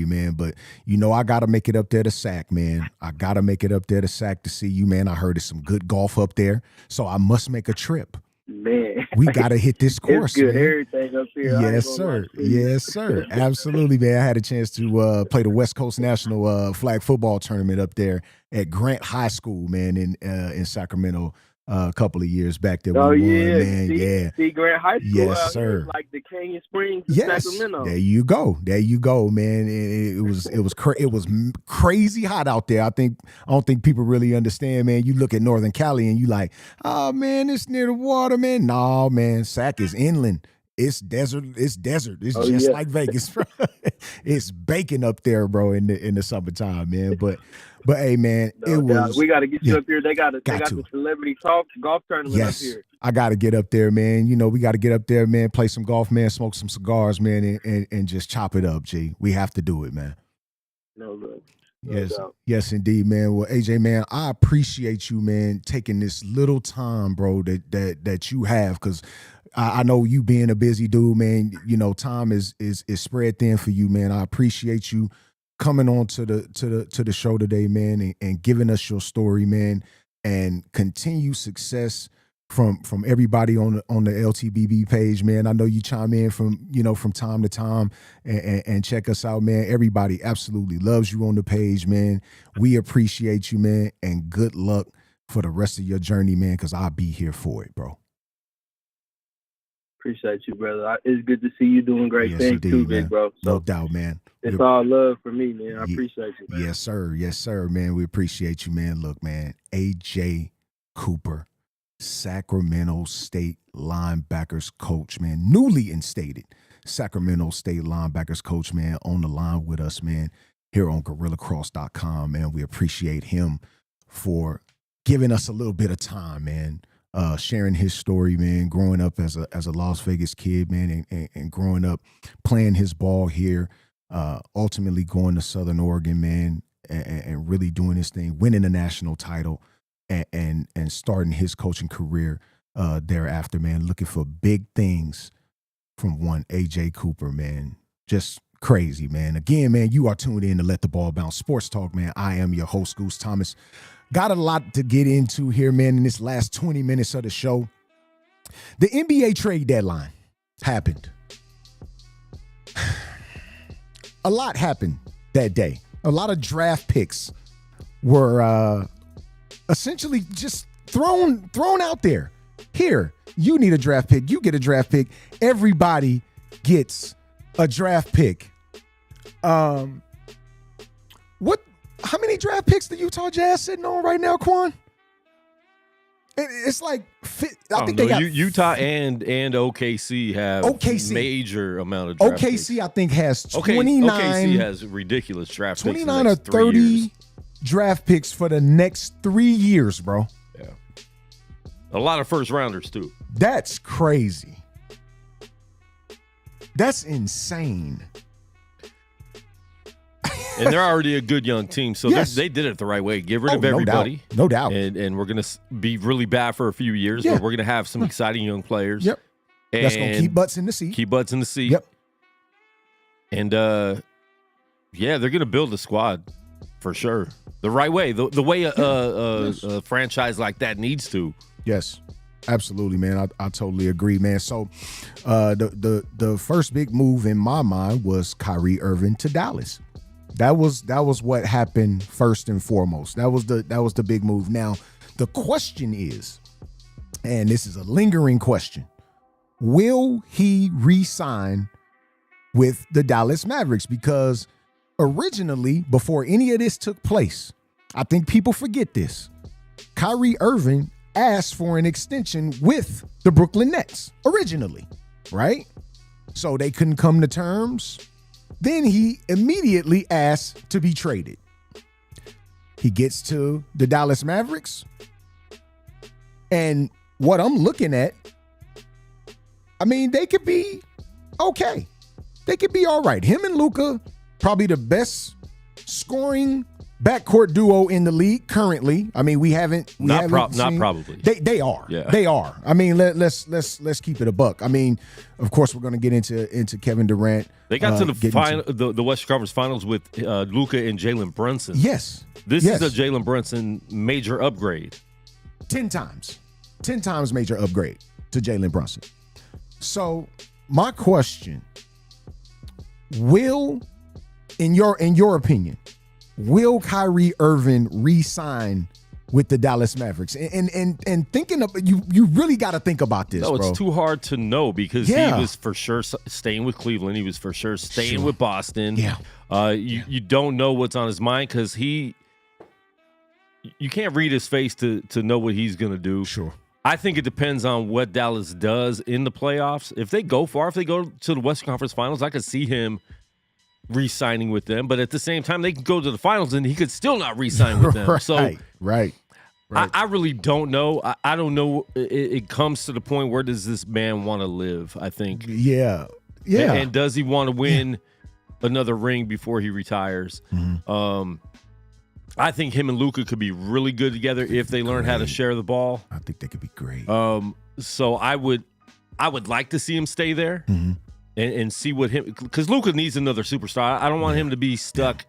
man. But I gotta make it up there to SAC, man. I gotta make it up there to SAC to see you, man. I heard it's some good golf up there, so I must make a trip. Man, we gotta hit this course. It's good, man. Everything up here. Yes, sir. Absolutely, man. I had a chance to play the West Coast National flag football tournament up there at Grant High School, man, in Sacramento. A couple of years back there. Oh, we yeah. won, man. See Grant High School. Yes, sir. Like the Canyon Springs, Sacramento. There you go, man. It was crazy hot out there. I don't think people really understand, man. You look at Northern Cali and you like, oh man, it's near the water, man. No, man, Sac is inland. It's desert. It's just like Vegas, bro. It's baking up there, bro, in the summertime, man. But hey, man, we got to get you up here. They got the celebrity golf tournament up here. I got to get up there, man. We got to get up there, man. Play some golf, man. Smoke some cigars, man, and just chop it up, G. We have to do it, man. No, bro. Yes, indeed, man. Well, AJ, man, I appreciate you, man, taking this little time, bro, that you have, because I know you being a busy dude, man. Time is spread thin for you, man. I appreciate you coming on to the show today, man, and giving us your story, man, and continue success from everybody on the LTBB page, man. I know you chime in from time to time and check us out, man. Everybody absolutely loves you on the page, man. We appreciate you, man, and good luck for the rest of your journey, man, because I'll be here for it, bro. Appreciate you, brother. It's good to see you doing great things indeed, too, man. big bro. So no doubt, man. It's all love for me, man. I appreciate you, man. Yes, sir, man. We appreciate you, man. Look, man, AJ Cooper, Sacramento State linebackers coach, man, newly instated Sacramento State linebackers coach, man, on the line with us, man, here on GorillaCross.com, man. We appreciate him for giving us a little bit of time, man. Sharing his story, man, growing up as a Las Vegas kid, man, and growing up playing his ball here, ultimately going to Southern Oregon, man, and really doing his thing, winning a national title, and starting his coaching career thereafter, man. Looking for big things from one AJ Cooper, man. Just crazy, man. Again, man, you are tuned in to Let the Ball Bounce Sports Talk, man. I am your host, Goose Thomas. Got a lot to get into here, man, in this last 20 minutes of the show. The NBA trade deadline happened. A lot happened that day. A lot of draft picks were essentially just thrown out there. Here, you need a draft pick. You get a draft pick. Everybody gets a draft pick. How many draft picks the Utah Jazz sitting on right now, Quan? It's like I think they got Utah and OKC have major amount of draft picks. OKC I think has 29. OKC has ridiculous draft picks. 29 or 30 draft picks for the next 3 years, bro. Yeah, a lot of first rounders too. That's crazy. That's insane. And they're already a good young team, so they did it the right way. Get rid of everybody. No doubt. And we're going to be really bad for a few years, but we're going to have some exciting young players. Yep. And that's going to keep butts in the seat. Yep. And, they're going to build a squad for sure. The right way. The way a franchise like that needs to. Yes. Absolutely, man. I totally agree, man. So the first big move in my mind was Kyrie Irving to Dallas. That was what happened first and foremost. That was the big move. Now, the question is, and this is a lingering question, will he re-sign with the Dallas Mavericks? Because originally, before any of this took place, I think people forget this, Kyrie Irving asked for an extension with the Brooklyn Nets originally, right? So they couldn't come to terms. Then he immediately asked to be traded. He gets to the Dallas Mavericks. And what I'm looking at, I mean, they could be okay. They could be all right. Him and Luka, probably the best scoring backcourt duo in the league currently. I mean, we haven't seen, not probably. They are. Yeah. They are. I mean, let's keep it a buck. I mean, of course, we're going to get into Kevin Durant. They got to the final, the Western Conference Finals with Luka and Jalen Brunson. Yes. This is a Jalen Brunson major upgrade. 10 times major upgrade to Jalen Brunson. So my question, in your opinion, will Kyrie Irving re-sign with the Dallas Mavericks? And thinking of you really got to think about this. No, bro. It's too hard to know because he was for sure staying with Cleveland. He was for sure staying with Boston. Yeah. You don't know what's on his mind because you can't read his face to know what he's going to do. Sure. I think it depends on what Dallas does in the playoffs. If they go far, if they go to the Western Conference Finals, I could see him re-signing with them. But at the same time, they could go to the finals and he could still not re-sign with them. Right. I really don't know. I don't know. It comes to the point, where does this man want to live, I think. Yeah. And does he want to win another ring before he retires? Mm-hmm. I think him and Luka could be really good together if they learn how to share the ball. I think they could be great. So I would like to see him stay there and see what him, because Luka needs another superstar. I don't want him to be stuck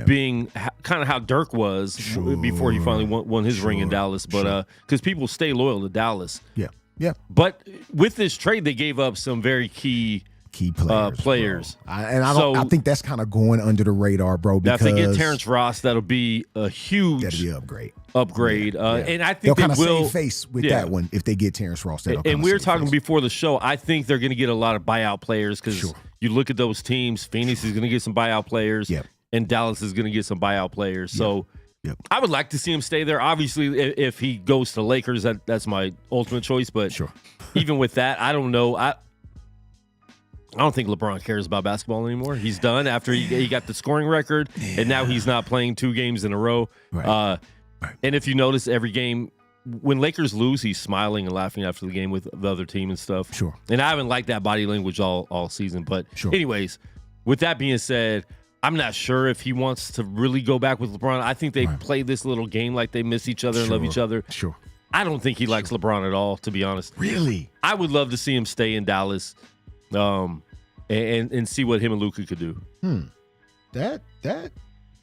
being kind of how Dirk was before he finally won his ring in Dallas. But because people stay loyal to Dallas. Yeah. But with this trade, they gave up some very key players. I think that's kind of going under the radar, bro. Because if they get Terrence Ross, that'll be a huge upgrade. And I think they'll kind of will save face with that one if they get Terrence Ross. And we were talking before the show. I think they're going to get a lot of buyout players because you look at those teams. Phoenix is going to get some buyout players, and Dallas is going to get some buyout players. So I would like to see him stay there. Obviously, if he goes to Lakers, that's my ultimate choice. But even with that, I don't know. I don't think LeBron cares about basketball anymore. He's done after he got the scoring record, and now he's not playing 2 games in a row. Right. And if you notice, every game, when Lakers lose, he's smiling and laughing after the game with the other team and stuff. Sure. And I haven't liked that body language all season. But anyways, with that being said, I'm not sure if he wants to really go back with LeBron. I think they play this little game like they miss each other and love each other. Sure. I don't think he likes LeBron at all, to be honest. Really? I would love to see him stay in Dallas, and see what him and Luka could do. That.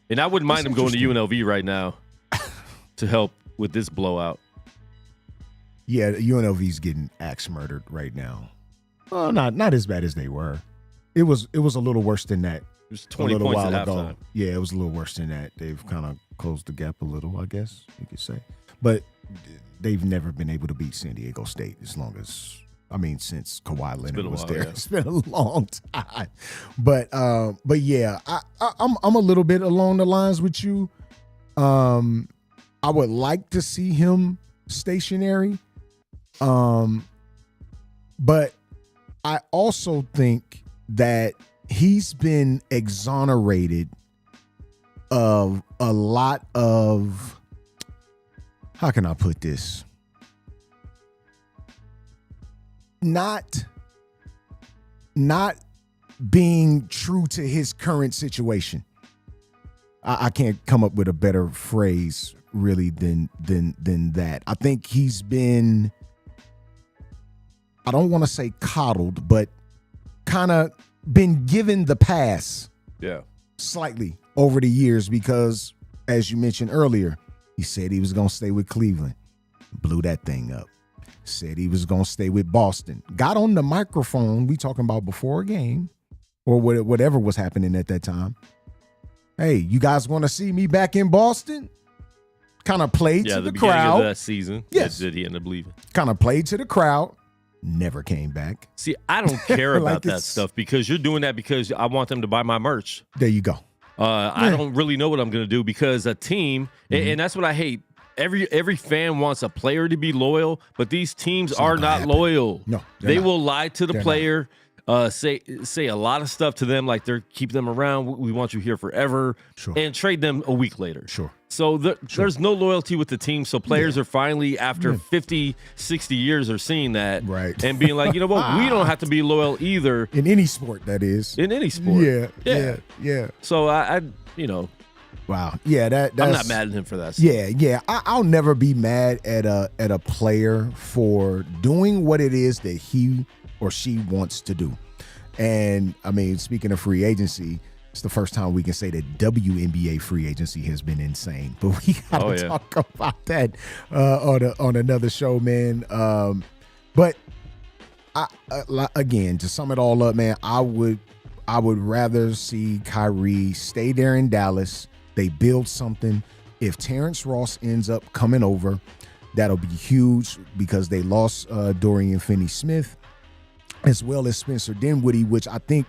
And I wouldn't mind him going to UNLV right now to help with this blowout. Yeah, UNLV's getting axe murdered right now. Well, not as bad as they were. It was a little worse than that. It was 20 points at halftime. Yeah, it was a little worse than that. They've kind of closed the gap a little, I guess you could say. But they've never been able to beat San Diego State since Kawhi Leonard was there. Yeah. It's been a long time. But yeah, I'm a little bit along the lines with you. I would like to see him stationary. But I also think that he's been exonerated of a lot of, how can I put this? Not being true to his current situation. I can't come up with a better phrase really than that. I think he's been, I don't want to say coddled, but kind of been given the pass. Yeah. Slightly over the years because, as you mentioned earlier, he said he was going to stay with Cleveland. Blew that thing up. Said he was going to stay with Boston. Got on the microphone, we talking about before a game or whatever was happening at that time. Hey, you guys want to see me back in Boston? Kind of played to the crowd. Of that season. Yes. Did he end up leaving? Kind of played to the crowd. Never came back. See, I don't care Like about that stuff because you're doing that because I want them to buy my merch. There you go. I don't really know what I'm going to do because a team, and that's what I hate. Every fan wants a player to be loyal, but these teams are not loyal. No, they not. will lie to the player, say a lot of stuff to them like they're keeping them around. We want you here forever, and trade them a week later. Sure. So there's no loyalty with the team. So players are finally, after 50, 60 years, are seeing that and being like, you know what, we don't have to be loyal either. In any sport, that is. In any sport. Yeah. So I wow. Yeah, that's, I'm not mad at him for that stuff. Yeah. I'll never be mad at a player for doing what it is that he or she wants to do. And I mean, speaking of free agency, it's the first time we can say that WNBA free agency has been insane. But we gotta talk about that on another show, man. But again, to sum it all up, man, I would rather see Kyrie stay there in Dallas. They build something. If Terrence Ross ends up coming over, that'll be huge because they lost Dorian Finney-Smith as well as Spencer Dinwiddie, which I think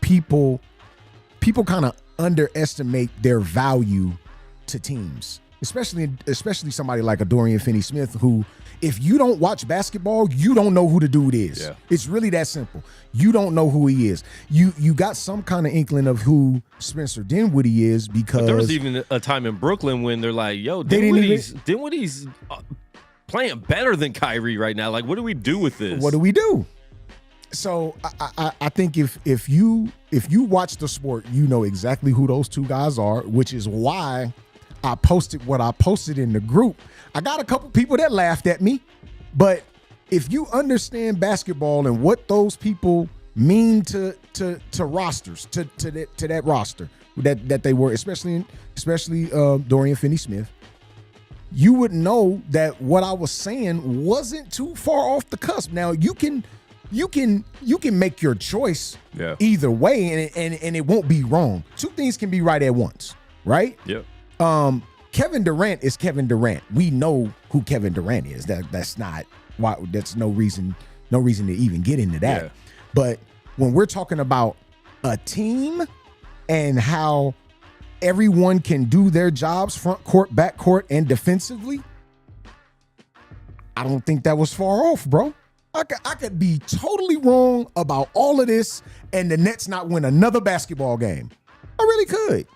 people kind of underestimate their value to teams, especially somebody like a Dorian Finney-Smith who, if you don't watch basketball, you don't know who the dude is. Yeah. It's really that simple. You don't know who he is. You got some kind of inkling of who Spencer Dinwiddie is because... But there was even a time in Brooklyn when they're like, yo, Dinwiddie's playing better than Kyrie right now. Like, what do we do with this? What do we do? So I think if you watch the sport, you know exactly who those two guys are, which is why I posted what I posted in the group. I got a couple people that laughed at me, but if you understand basketball and what those people mean to rosters, to that roster that they were, especially Dorian Finney-Smith, you would know that what I was saying wasn't too far off the cusp. Now you can make your choice either way, and it won't be wrong. Two things can be right at once, right? Yep. Kevin Durant is Kevin Durant. We know who Kevin Durant is. That's not why. That's no reason to even get into that. Yeah. But when we're talking about a team and how everyone can do their jobs, front court, back court, and defensively, I don't think that was far off, bro. I could be totally wrong about all of this and the Nets not win another basketball game. I really could.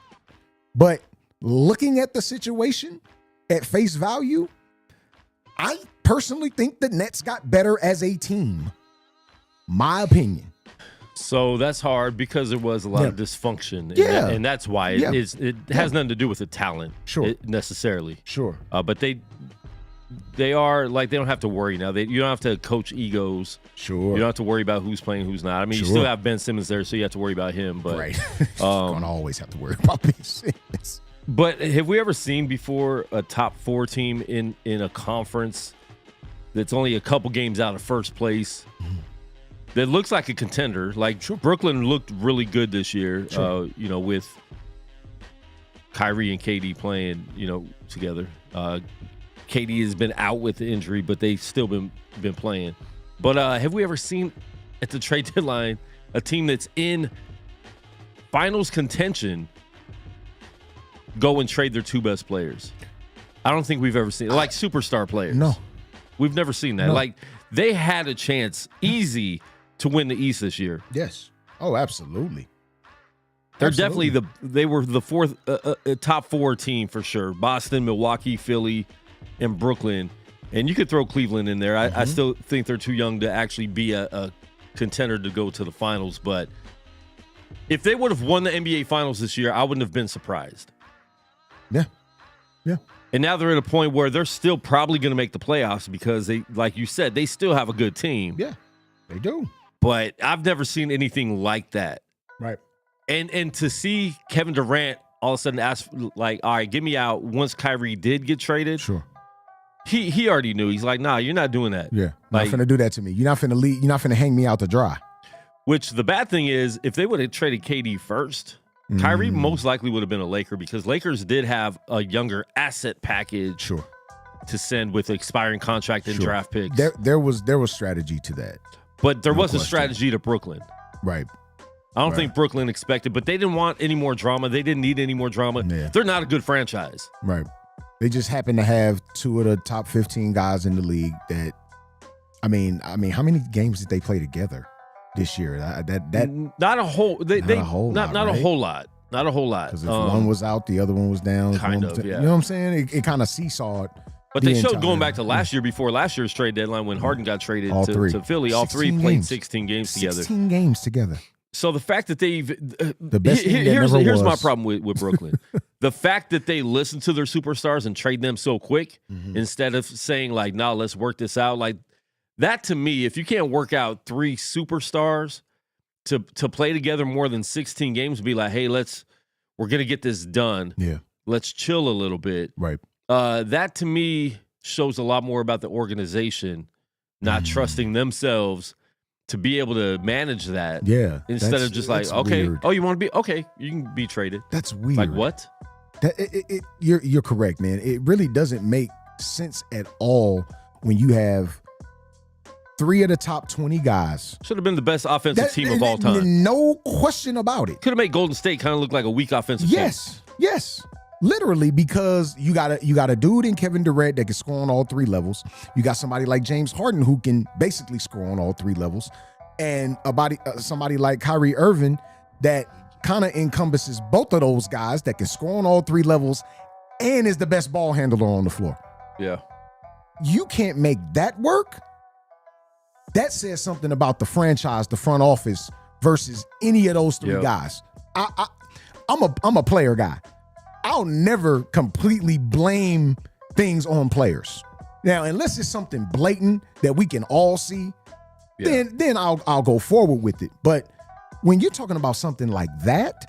But looking at the situation at face value, I personally think the Nets got better as a team. My opinion. So that's hard because there was a lot of dysfunction. Yeah. And that's why it has nothing to do with the talent necessarily. Sure. But they they are like they don't have to worry now. You don't have to coach egos. Sure. You don't have to worry about who's playing, who's not. I mean, you still have Ben Simmons there, so you have to worry about him. But right, gonna always have to worry about Ben Simmons. But have we ever seen before a top 4 team in a conference that's only a couple games out of first place that looks like a contender? Like Brooklyn looked really good this year. With Kyrie and KD playing, together. KD has been out with the injury, but they've still been playing. But have we ever seen at the trade deadline a team that's in finals contention go and trade their 2 best players? I don't think we've ever seen like superstar players. No. We've never seen that. No. Like they had a chance easy to win the East this year. Yes. Oh, absolutely. They're definitely they were the 4th top 4 team for sure. Boston, Milwaukee, Philly, and Brooklyn. And you could throw Cleveland in there. I still think they're too young to actually be a contender to go to the finals. But if they would have won the NBA finals this year, I wouldn't have been surprised. Yeah. Yeah. And now they're at a point where they're still probably going to make the playoffs because they, like you said, they still have a good team. Yeah, they do. But I've never seen anything like that. Right. And to see Kevin Durant all of a sudden ask, like, all right, get me out once Kyrie did get traded. Sure. He already knew. He's like, nah, you're not doing that. Yeah. Like, not finna do that to me. You're not finna leave. You're not finna hang me out to dry. Which the bad thing is, if they would have traded KD first, Kyrie most likely would have been a Laker because Lakers did have a younger asset package to send with expiring contract and draft picks. There was strategy to that. But there was a strategy to Brooklyn. Right. I don't think Brooklyn expected, but they didn't want any more drama. They didn't need any more drama. Yeah. They're not a good franchise. Right. They just happen to have 2 of the top 15 guys in the league that, I mean, how many games did they play together this year? Not a whole. Not a whole lot. Not a whole lot. Because if one was out, the other one was down. Yeah. You know what I'm saying? It kind of seesawed. But they showed going back to last year, before last year's trade deadline, when Harden got traded to Philly, all 3 played 16 games together. 16 games together. So the fact that they've the best here's my problem with Brooklyn. The fact that they listen to their superstars and trade them so quick instead of saying like, "No, let's work this out." Like that to me, if you can't work out 3 superstars to play together more than 16 games, be like, "Hey, we're gonna get this done. Yeah, let's chill a little bit." Right. That to me shows a lot more about the organization not trusting themselves to be able to manage that. Yeah. Instead of just like, okay, weird. oh, you want to be okay, you can be traded. That's weird. Like what? You're correct, man. It really doesn't make sense at all when you have 3 of the top 20 guys. Should have been the best offensive team of all time. No question about it. Could have made Golden State kind of look like a weak offensive team. Yes. Literally, because you got a dude in Kevin Durant that can score on all 3 levels. You got somebody like James Harden who can basically score on all 3 levels, and somebody like Kyrie Irving that kind of encompasses both of those guys that can score on all 3 levels and is the best ball handler on the floor. Yeah, you can't make that work. That says something about the franchise, the front office versus any of those 3 guys. I'm a player guy. I'll never completely blame things on players. Now, unless it's something blatant that we can all see, then I'll go forward with it. But when you're talking about something like that,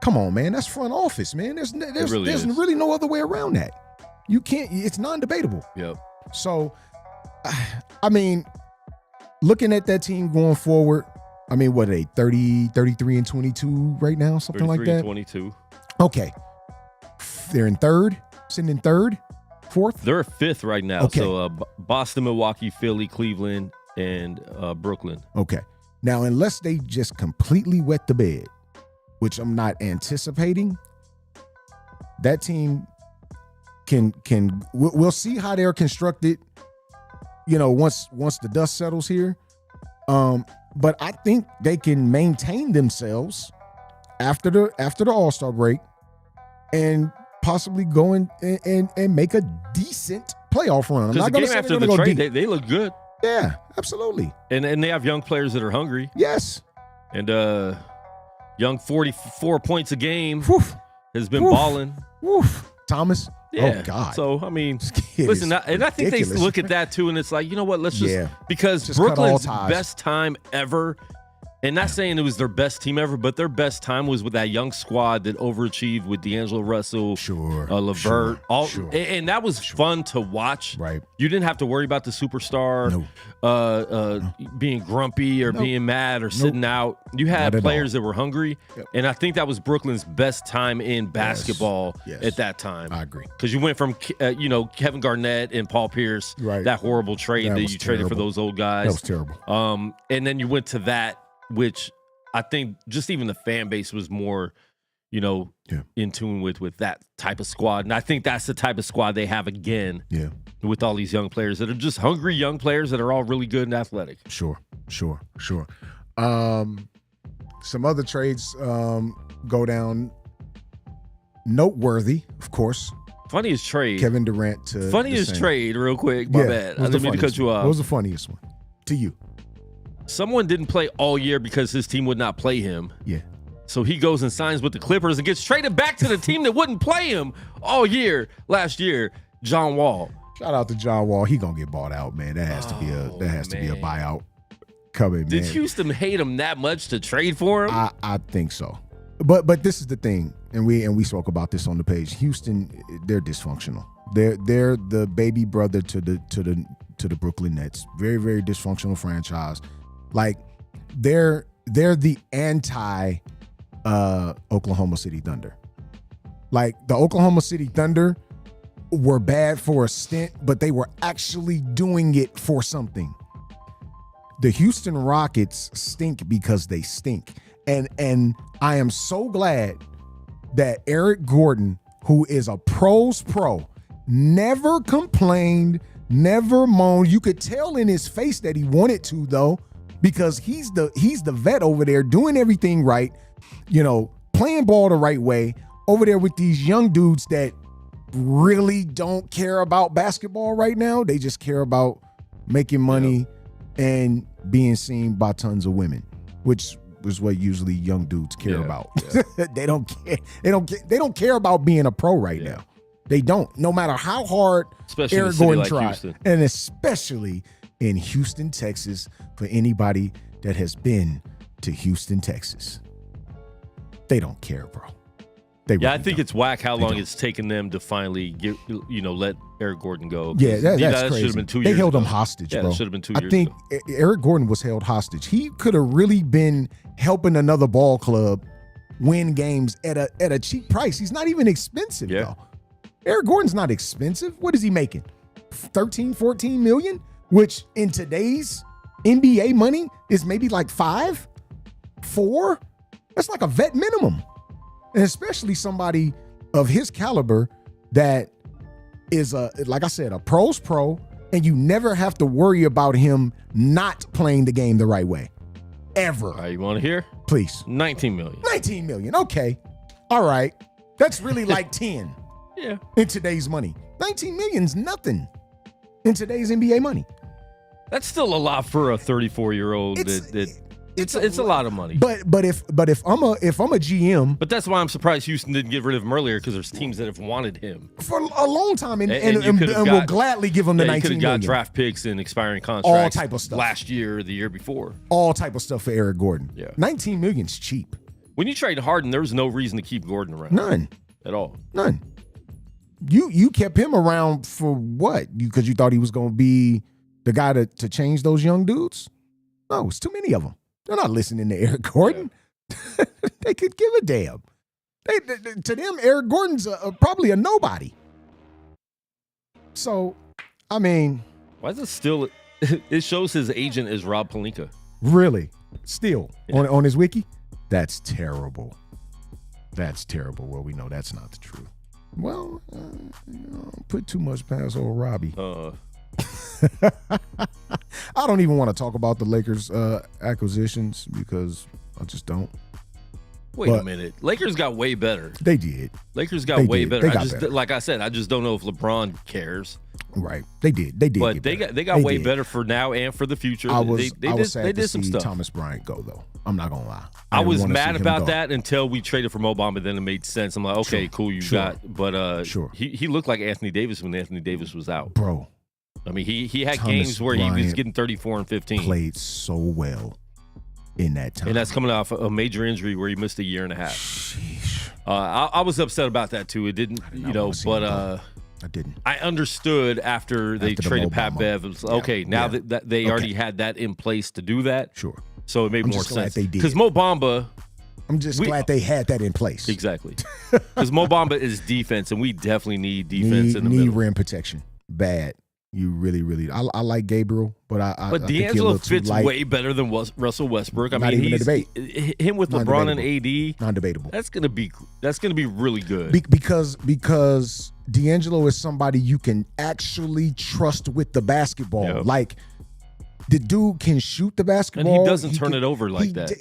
come on, man, that's front office, man. There's really no other way around that. You can't. It's non-debatable. Yep. So, I mean, looking at that team going forward, I mean, what are they, 30, 33 and 22 right now, something like that? 22. Okay. They're in 3rd, sitting in 3rd, 4th? They're 5th right now. Okay. So Boston, Milwaukee, Philly, Cleveland, and Brooklyn. Okay. Now, unless they just completely wet the bed, which I'm not anticipating, that team we'll see how they're constructed, once the dust settles here. But I think they can maintain themselves after the All-Star break and possibly go in and make a decent playoff run. Because the game after the trade, they look good. Yeah, absolutely. And they have young players that are hungry. Yes. And young 44 points a game Woof. has been balling. Woof. Thomas. Yeah. Oh God. So I mean, kid listen, is and I think they ridiculous. look at that too, and it's like, you know what? Let's just because Just cut all Brooklyn's ties. best time ever. And not saying it was their best team ever, but their best time was with that young squad that overachieved with D'Angelo Russell, LeVert, and that was fun to watch. Right. You didn't have to worry about the superstar being grumpy or being mad or sitting out. You had Not at players all. that were hungry, and I think that was Brooklyn's best time in basketball Yes. at that time. I agree. Because you went from Kevin Garnett and Paul Pierce, Right. horrible trade that was you traded for terrible. those old guys. That was terrible. And then you went to that, which I think just even the fan base was more, in tune with that type of squad. And I think that's the type of squad they have again. Yeah. With all these young players that are just hungry young players that are all really good and athletic. Sure. Some other trades go down. Noteworthy, of course. Funniest trade. Kevin Durant to Funniest the Saints. trade, real quick. My bad. I didn't mean to cut you off. What was the funniest one to you? Someone didn't play all year because his team would not play him. Yeah. So he goes and signs with the Clippers and gets traded back to the team that wouldn't play him all year last year. John Wall. Shout out to John Wall. He gonna get bought out, man. That has to be a buyout coming. Did man. Houston hate him that much to trade for him? I think so. But this is the thing, and we spoke about this on the page. Houston, they're dysfunctional. They're the baby brother to the Brooklyn Nets. Very, very dysfunctional franchise. Like they're the anti Oklahoma City Thunder. Like the Oklahoma City Thunder were bad for a stint, but they were actually doing it for something. The Houston Rockets stink because they stink. And I am so glad that Eric Gordon, who is a pro's pro, never complained, never moaned. You could tell in his face that he wanted to, though, because he's the vet over there doing everything right, playing ball the right way over there with these young dudes that really don't care about basketball right now. They just care about making money and being seen by tons of women, which is what usually young dudes care about. They don't care. They don't care about being a pro right now. They don't. No matter how hard Especially Eric in a city Gordon like tried, Houston. and especially in Houston, Texas, for anybody that has been to Houston, Texas, they don't care, bro. They really I think don't. it's whack how They long don't. it's taken them to finally let Eric Gordon go. Yeah, that's that crazy. should have been 2 They years held ago. him hostage, Yeah, bro. that should have been 2 I years think ago. Eric Gordon was held hostage. He could have really been helping another ball club win games at a cheap price. He's not even expensive, though. Eric Gordon's not expensive. What is he making? 13, 14 million? Which in today's NBA money is maybe like 5, 4? That's like a vet minimum. And especially somebody of his caliber that is like I said, a pro's pro, and you never have to worry about him not playing the game the right way. Ever. All right, you want to hear? Please. 19 million. 19 million. Okay. All right. That's really like 10 Yeah. in today's money. 19 million's nothing in today's NBA money. That's still a lot for a 34-year-old. It's a lot of money. But if I'm a GM, But that's why I'm surprised Houston didn't get rid of him earlier, because there's teams that have wanted him. for a long time and you could've will got- gladly give him the You 19 could have million. got draft picks and expiring contracts type of stuff. last year or the year before. All type of stuff for Eric Gordon. Yeah. 19 million's cheap. When you trade Harden, there was no reason to keep Gordon around. None. At all. None. You kept him around for what? Because you thought he was going to be the guy to change those young dudes? No, it's too many of them. They're not listening to Eric Gordon. Yeah. They could give a damn. To them, Eric Gordon's probably a nobody. So, I mean, Why is it still? It shows his agent is Rob Pelinka. really, still on his wiki? That's terrible. That's terrible. Well, we know that's not the truth. Well, put too much past old Robbie. I don't even want to talk about the Lakers acquisitions because I just don't. Wait a minute. Lakers got way better. They did. Lakers got They way did. better. They got better. Like I said, I just don't know if LeBron cares. Right. They did. They did. But they got way better for now and for the future. I was sad they to did some see stuff. Thomas Bryant go, though. I'm not gonna lie. I was mad about that until we traded for Mo Bamba. Then it made sense. I'm like, okay, cool, you got. But he looked like Anthony Davis when Anthony Davis was out, bro. I mean, he had Thomas games where Bryant he was getting 34 and 15. Played so well in that time, and that's coming off a major injury where he missed a year and a half. Sheesh. I was upset about that too. It didn't, but I didn't. I understood after they traded Pat Bev. It was okay. Now that they already had that in place to do that, sure. So it made more glad sense. they did. Because Mo Bamba. I'm just glad they had that in place. Exactly. Because Mo Bamba is defense, and we definitely need defense in the middle. Need rim protection. Bad. You really, really. I like Gabriel, but I D'Angelo fits way better than Russell Westbrook. I mean, even a debate. Him with LeBron and AD, non-debatable. That's gonna be really good. Because D'Angelo is somebody you can actually trust with the basketball. Yep. Like the dude can shoot the basketball, and he doesn't turn it over like that.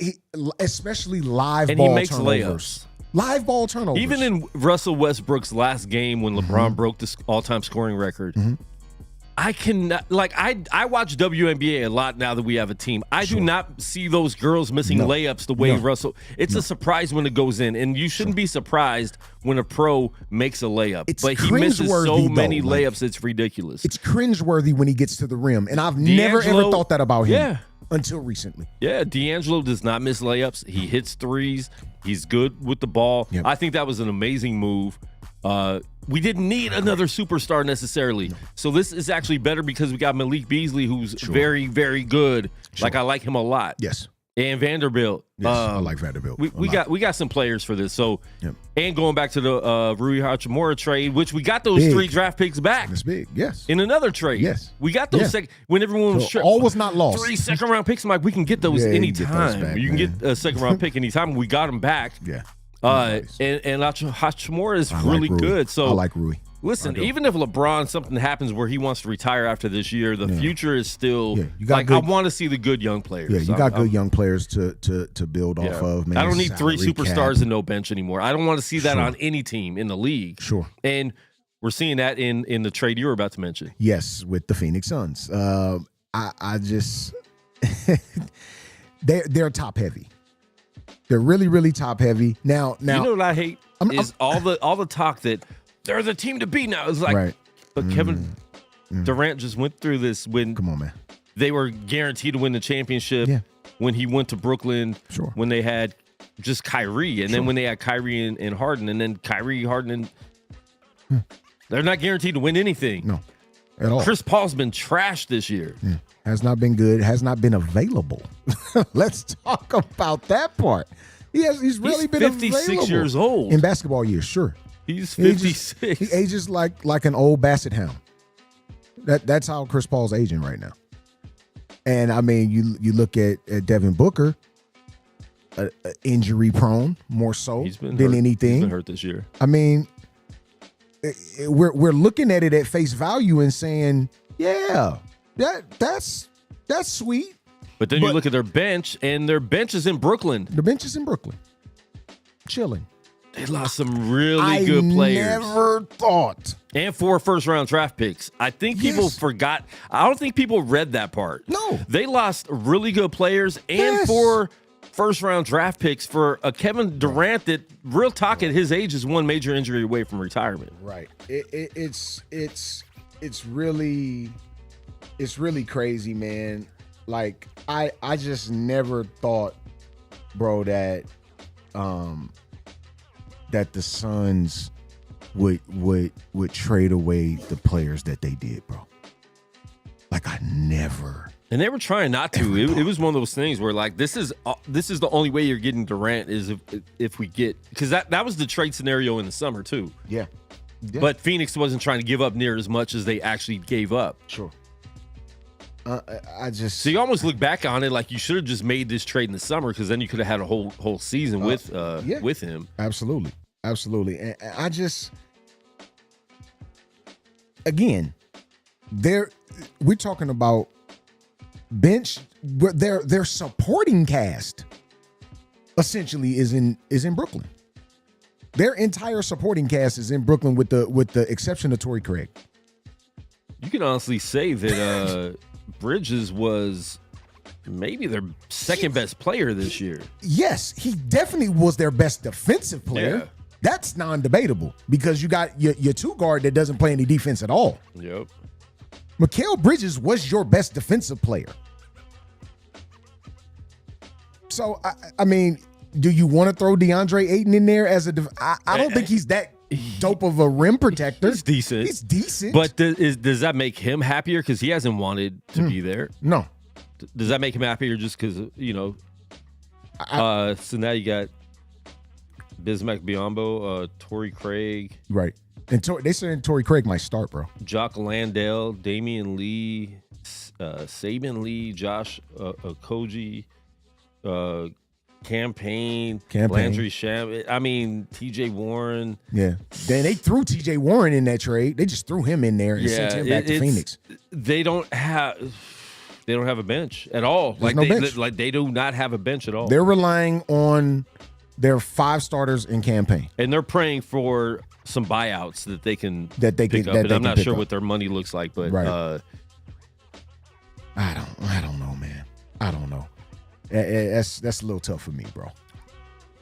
Especially live and ball he makes turnovers. layups. Live ball turnovers. Even in Russell Westbrook's last game when LeBron broke the all-time scoring record. I cannot, I watch WNBA a lot now that we have a team. I do not see those girls missing layups the way Russell. It's a surprise when it goes in, and you shouldn't be surprised when a pro makes a layup. But he misses so many layups, it's ridiculous. It's cringeworthy when he gets to the rim, and I've never ever thought that about him until recently. Yeah, D'Angelo does not miss layups. He hits threes. He's good with the ball. Yep. I think that was an amazing move. We didn't need another superstar necessarily. So this is actually better because we got Malik Beasley, who's very, very good. Like, I like him a lot. Yes. And Vanderbilt. Yes, I like Vanderbilt. We got some players for this. So, and going back to the Rui Hachimura trade, which we got those 3 draft picks back. That's big. Yes. In another trade. Yes. We got those when everyone was all was not lost. 3 second-round picks. I'm like, we can get those anytime. You can get a second-round pick anytime. We got them back. Yeah. And Hachimura is really good. So I like Rui. Listen, even if LeBron, something happens where he wants to retire after this year, the future is still I want to see the good young players. Yeah, you got good young players to build off of. Man, I don't need 3 superstars and no bench anymore. I don't want to see that on any team in the league. Sure. And we're seeing that in the trade you were about to mention. Yes, with the Phoenix Suns. I just they're top heavy. They're really, really top heavy. Now you know what I hate is all the talk that they're the team to beat now. It's like, but Kevin Durant just went through this when they were guaranteed to win the championship. Yeah. When he went to Brooklyn. Sure. When they had just Kyrie, and then when they had Kyrie and Harden, and then Kyrie, Harden, and they're not guaranteed to win anything. No, at all. Chris Paul's been trashed this year. Yeah. Has not been good. Has not been available. Let's talk about that part. He's really been 56 available. years old in basketball years. Sure. He's 56. He ages like an old basset hound. That's how Chris Paul's aging right now. And I mean, you look at Devin Booker, injury prone more so than anything. He's been hurt this year. I mean, we're looking at it at face value and saying, yeah, that's sweet. But then you look at their bench, and their bench is in Brooklyn. The bench is in Brooklyn, chilling. They lost some really good players. I never thought. And 4 first-round draft picks. I think people forgot. I don't think people read that part. No. They lost really good players and 4 first-round draft picks for a Kevin Durant that, real talk, at his age is one major injury away from retirement. Right. It's really crazy, man. Like, I just never thought, bro, that the Suns would trade away the players that they did, bro. Like, I never. And they were trying not to. It was one of those things where, like, this is the only way you're getting Durant is if we get, because that was the trade scenario in the summer too. Yeah. But Phoenix wasn't trying to give up near as much as they actually gave up. Sure. So you almost look back on it like you should have just made this trade in the summer, because then you could have had a whole season with him. Absolutely. And I just, again, we're talking about bench. Their supporting cast essentially is in Brooklyn. Their entire supporting cast is in Brooklyn with the exception of Torrey Craig. You can honestly say that Bridges was maybe their second best player this year. Yes, he definitely was their best defensive player. Yeah. That's non-debatable because you got your two guard that doesn't play any defense at all. Yep. Mikal Bridges was your best defensive player. So, I mean, do you want to throw DeAndre Ayton in there as a I don't think he's that dope of a rim protector. He's decent. He's decent. But does that make him happier? Because he hasn't wanted to be there. No. Does that make him happier just because, so now you got Bismack Biyombo, Torrey Craig. Right. And they said Torrey Craig might start, bro. Jock Landale, Damian Lee, Saban Lee, Josh Okogie, Campaign, Landry Sham. I mean, TJ Warren. Yeah. Then they threw TJ Warren in that trade. They just threw him in there and sent him back to Phoenix. They don't have a bench at all. They do not have a bench at all. They're relying on their 5 starters in Campaign. And they're praying for some buyouts that they can pick up. That and I'm not sure what their money looks like, but right. I don't know, man. I don't know. That's a little tough for me, bro.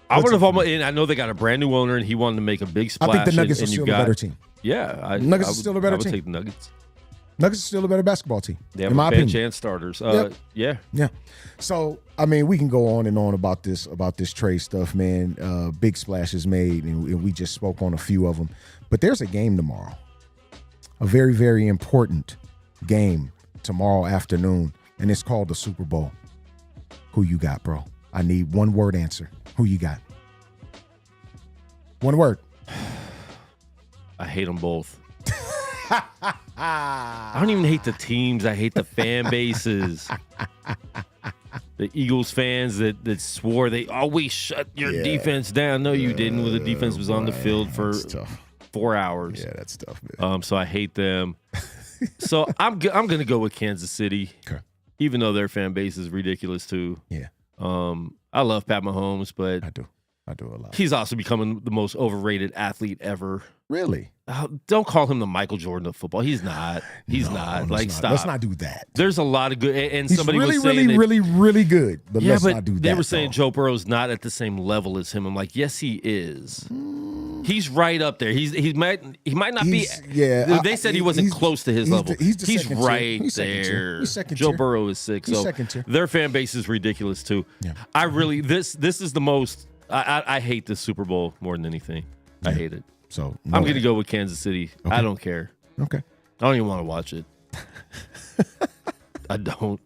I would have almost, and I know they got a brand new owner, and he wanted to make a big splash. I think the Nuggets are still a better team. Yeah, Nuggets are still a better team. I would team. take the Nuggets. Nuggets are still a better basketball team. They have in a my bench opinion. and starters. Yeah. So, I mean, we can go on and on about this trade stuff, man. Big splashes made, and we just spoke on a few of them. But there's a game tomorrow, a very, very important game tomorrow afternoon, and it's called the Super Bowl. Who you got, bro? I need one word answer. Who you got? One word. I hate them both. I don't even hate the teams. I hate the fan bases. The Eagles fans that swore they always shut your defense down. No, you didn't. When the defense was on the field for 4 hours. Yeah, that's tough, man. So I hate them. So I'm gonna go with Kansas City. Okay. Even though their fan base is ridiculous too. Yeah. I love Pat Mahomes, but I do a lot. He's also becoming the most overrated athlete ever. Really? Don't call him the Michael Jordan of football. He's not. He's not. Stop. Let's not do that. There's a lot of good. And he's somebody really, was saying really, really, really good. But let's not do that. They were saying Joe Burrow's not at the same level as him. I'm like, yes, he is. He's right up there. He might not be. Yeah. They said he wasn't close to his level. He's right he's there. He's second Joe tier. Burrow is 6. He's so second tier. Their fan base is ridiculous too. Yeah. I really this is the most. I hate this Super Bowl more than anything. I hate it. So I'm going to go with Kansas City. Okay. I don't care. Okay. I don't even want to watch it. I don't.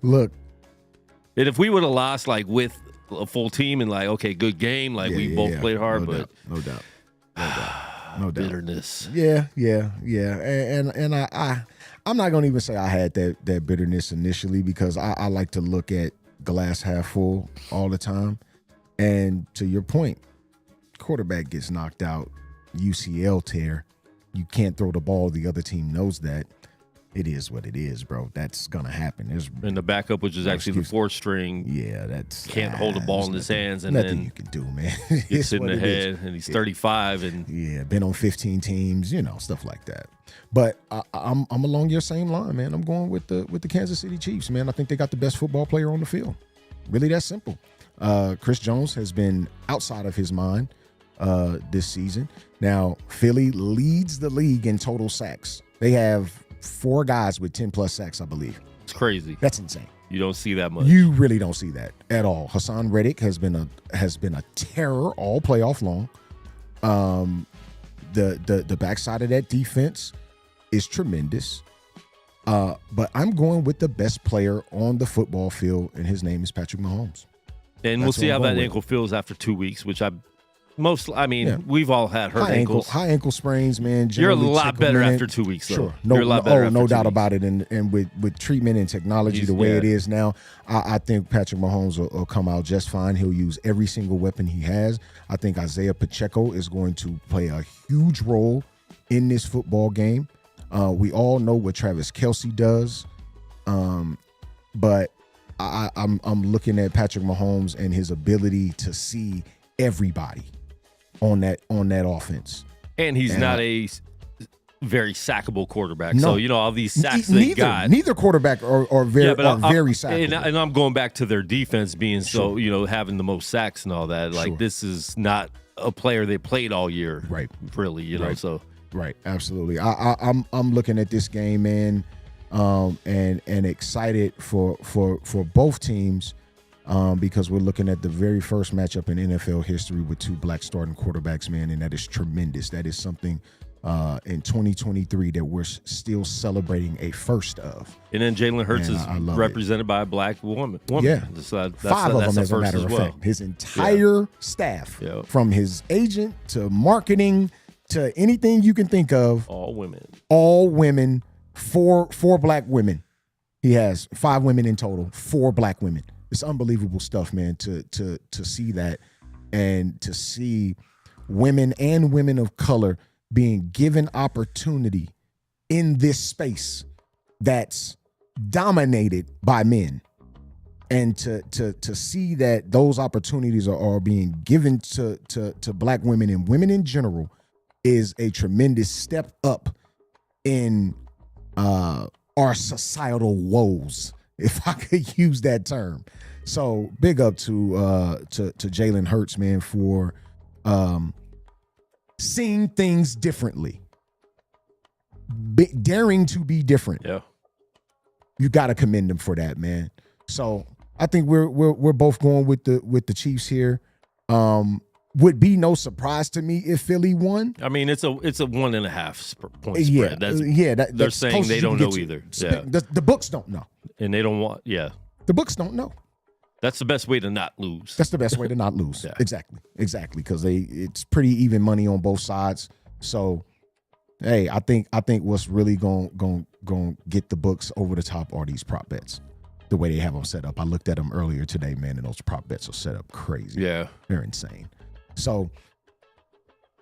Look. And if we would have lost with a full team and okay, good game, we both played hard, no but doubt. No doubt. Bitterness. Yeah. And I'm not going to even say I had that bitterness initially because I like to look at glass half full all the time. And to your point, quarterback gets knocked out, UCL tear. You can't throw the ball. The other team knows that. It is what it is, bro. That's going to happen. And the backup, which is actually the 4th string, can't hold the ball in his hands. And nothing then you can do, man. Gets hit in the head, and he's 35. And been on 15 teams, stuff like that. But I'm along your same line, man. I'm going with the Kansas City Chiefs, man. I think they got the best football player on the field. Really that simple. Chris Jones has been outside of his mind this season. Now, Philly leads the league in total sacks. They have 4 guys with 10-plus sacks, I believe. It's crazy. That's insane. You don't see that much. You really don't see that at all. Hassan Reddick has been a terror all playoff long. The backside of that defense is tremendous. But I'm going with the best player on the football field, and his name is Patrick Mahomes. And we'll see how that ankle feels after 2 weeks, which we've all had hurt ankles. High ankle sprains, man. You're a lot better after 2 weeks, though. Sure. You're a lot better after no 2 doubt weeks. about it. And with treatment and technology the way it is now, I think Patrick Mahomes will come out just fine. He'll use every single weapon he has. I think Isaiah Pacheco is going to play a huge role in this football game. We all know what Travis Kelce does, but I'm looking at Patrick Mahomes and his ability to see everybody on that offense. And he's not a very sackable quarterback. No. So, you know, all these sacks they got. Neither quarterback are very sackable. And I'm going back to their defense being so, you know, having the most sacks and all that. Like, this is not a player they played all year. Right. Really, you know, so. Right, absolutely. I'm looking at this game, man, and excited for both teams. Because we're looking at the very first matchup in NFL history with two black starting quarterbacks, man, and that is tremendous. That is something in 2023 that we're still celebrating a first of. And then Jalen Hurts is represented by a black woman. Yeah. So Five of them, as a matter of fact. His entire staff, from his agent to marketing to anything you can think of. All women. All women, four black women. He has 5 women in total, 4 black women. It's unbelievable stuff, man, to see that and to see women and women of color being given opportunity in this space that's dominated by men. And to see that those opportunities are being given to black women and women in general is a tremendous step up in our societal woes, if I could use that term. So big up to Jalen Hurts, man, for seeing things differently, daring to be different. Yeah, you got to commend him for that, man. So I think we're both going with the Chiefs here. Would be no surprise to me if Philly won. I mean, it's a 1.5 point spread. They're saying they don't know either. Yeah, the books don't know, and they don't want. Yeah, the books don't know. That's the best way to not lose. That's the best way to not lose. Yeah. Exactly, because it's pretty even money on both sides. So, hey, I think what's really going get the books over the top are these prop bets. The way they have them set up. I looked at them earlier today, man, and those prop bets are set up crazy. Yeah, they're insane. So,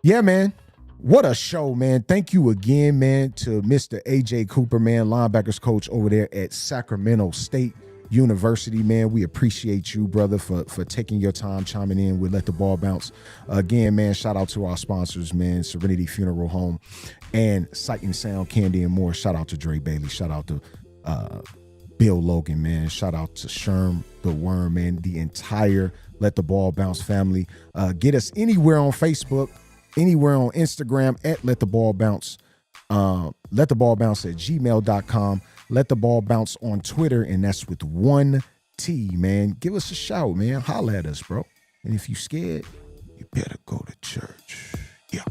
yeah, man, what a show, man. Thank you again, man, to Mr. AJ Cooper, man, linebackers coach over there at Sacramento State University, man. We appreciate you, brother, for taking your time chiming in with Let the Ball Bounce. Again, man, shout out to our sponsors, man, Serenity Funeral Home and Sight and Sound Candy and More. Shout out to Dre Bailey. Shout out to Bill Logan, man. Shout out to Sherm the Worm, man. The entire Let the Ball Bounce family. Get us anywhere on Facebook, anywhere on Instagram at Let the Ball Bounce. Let the Ball Bounce at gmail.com. Let the Ball Bounce on Twitter, and that's with 1 T, man. Give us a shout, man. Holla at us, bro. And if you scared, you better go to church. Yeah.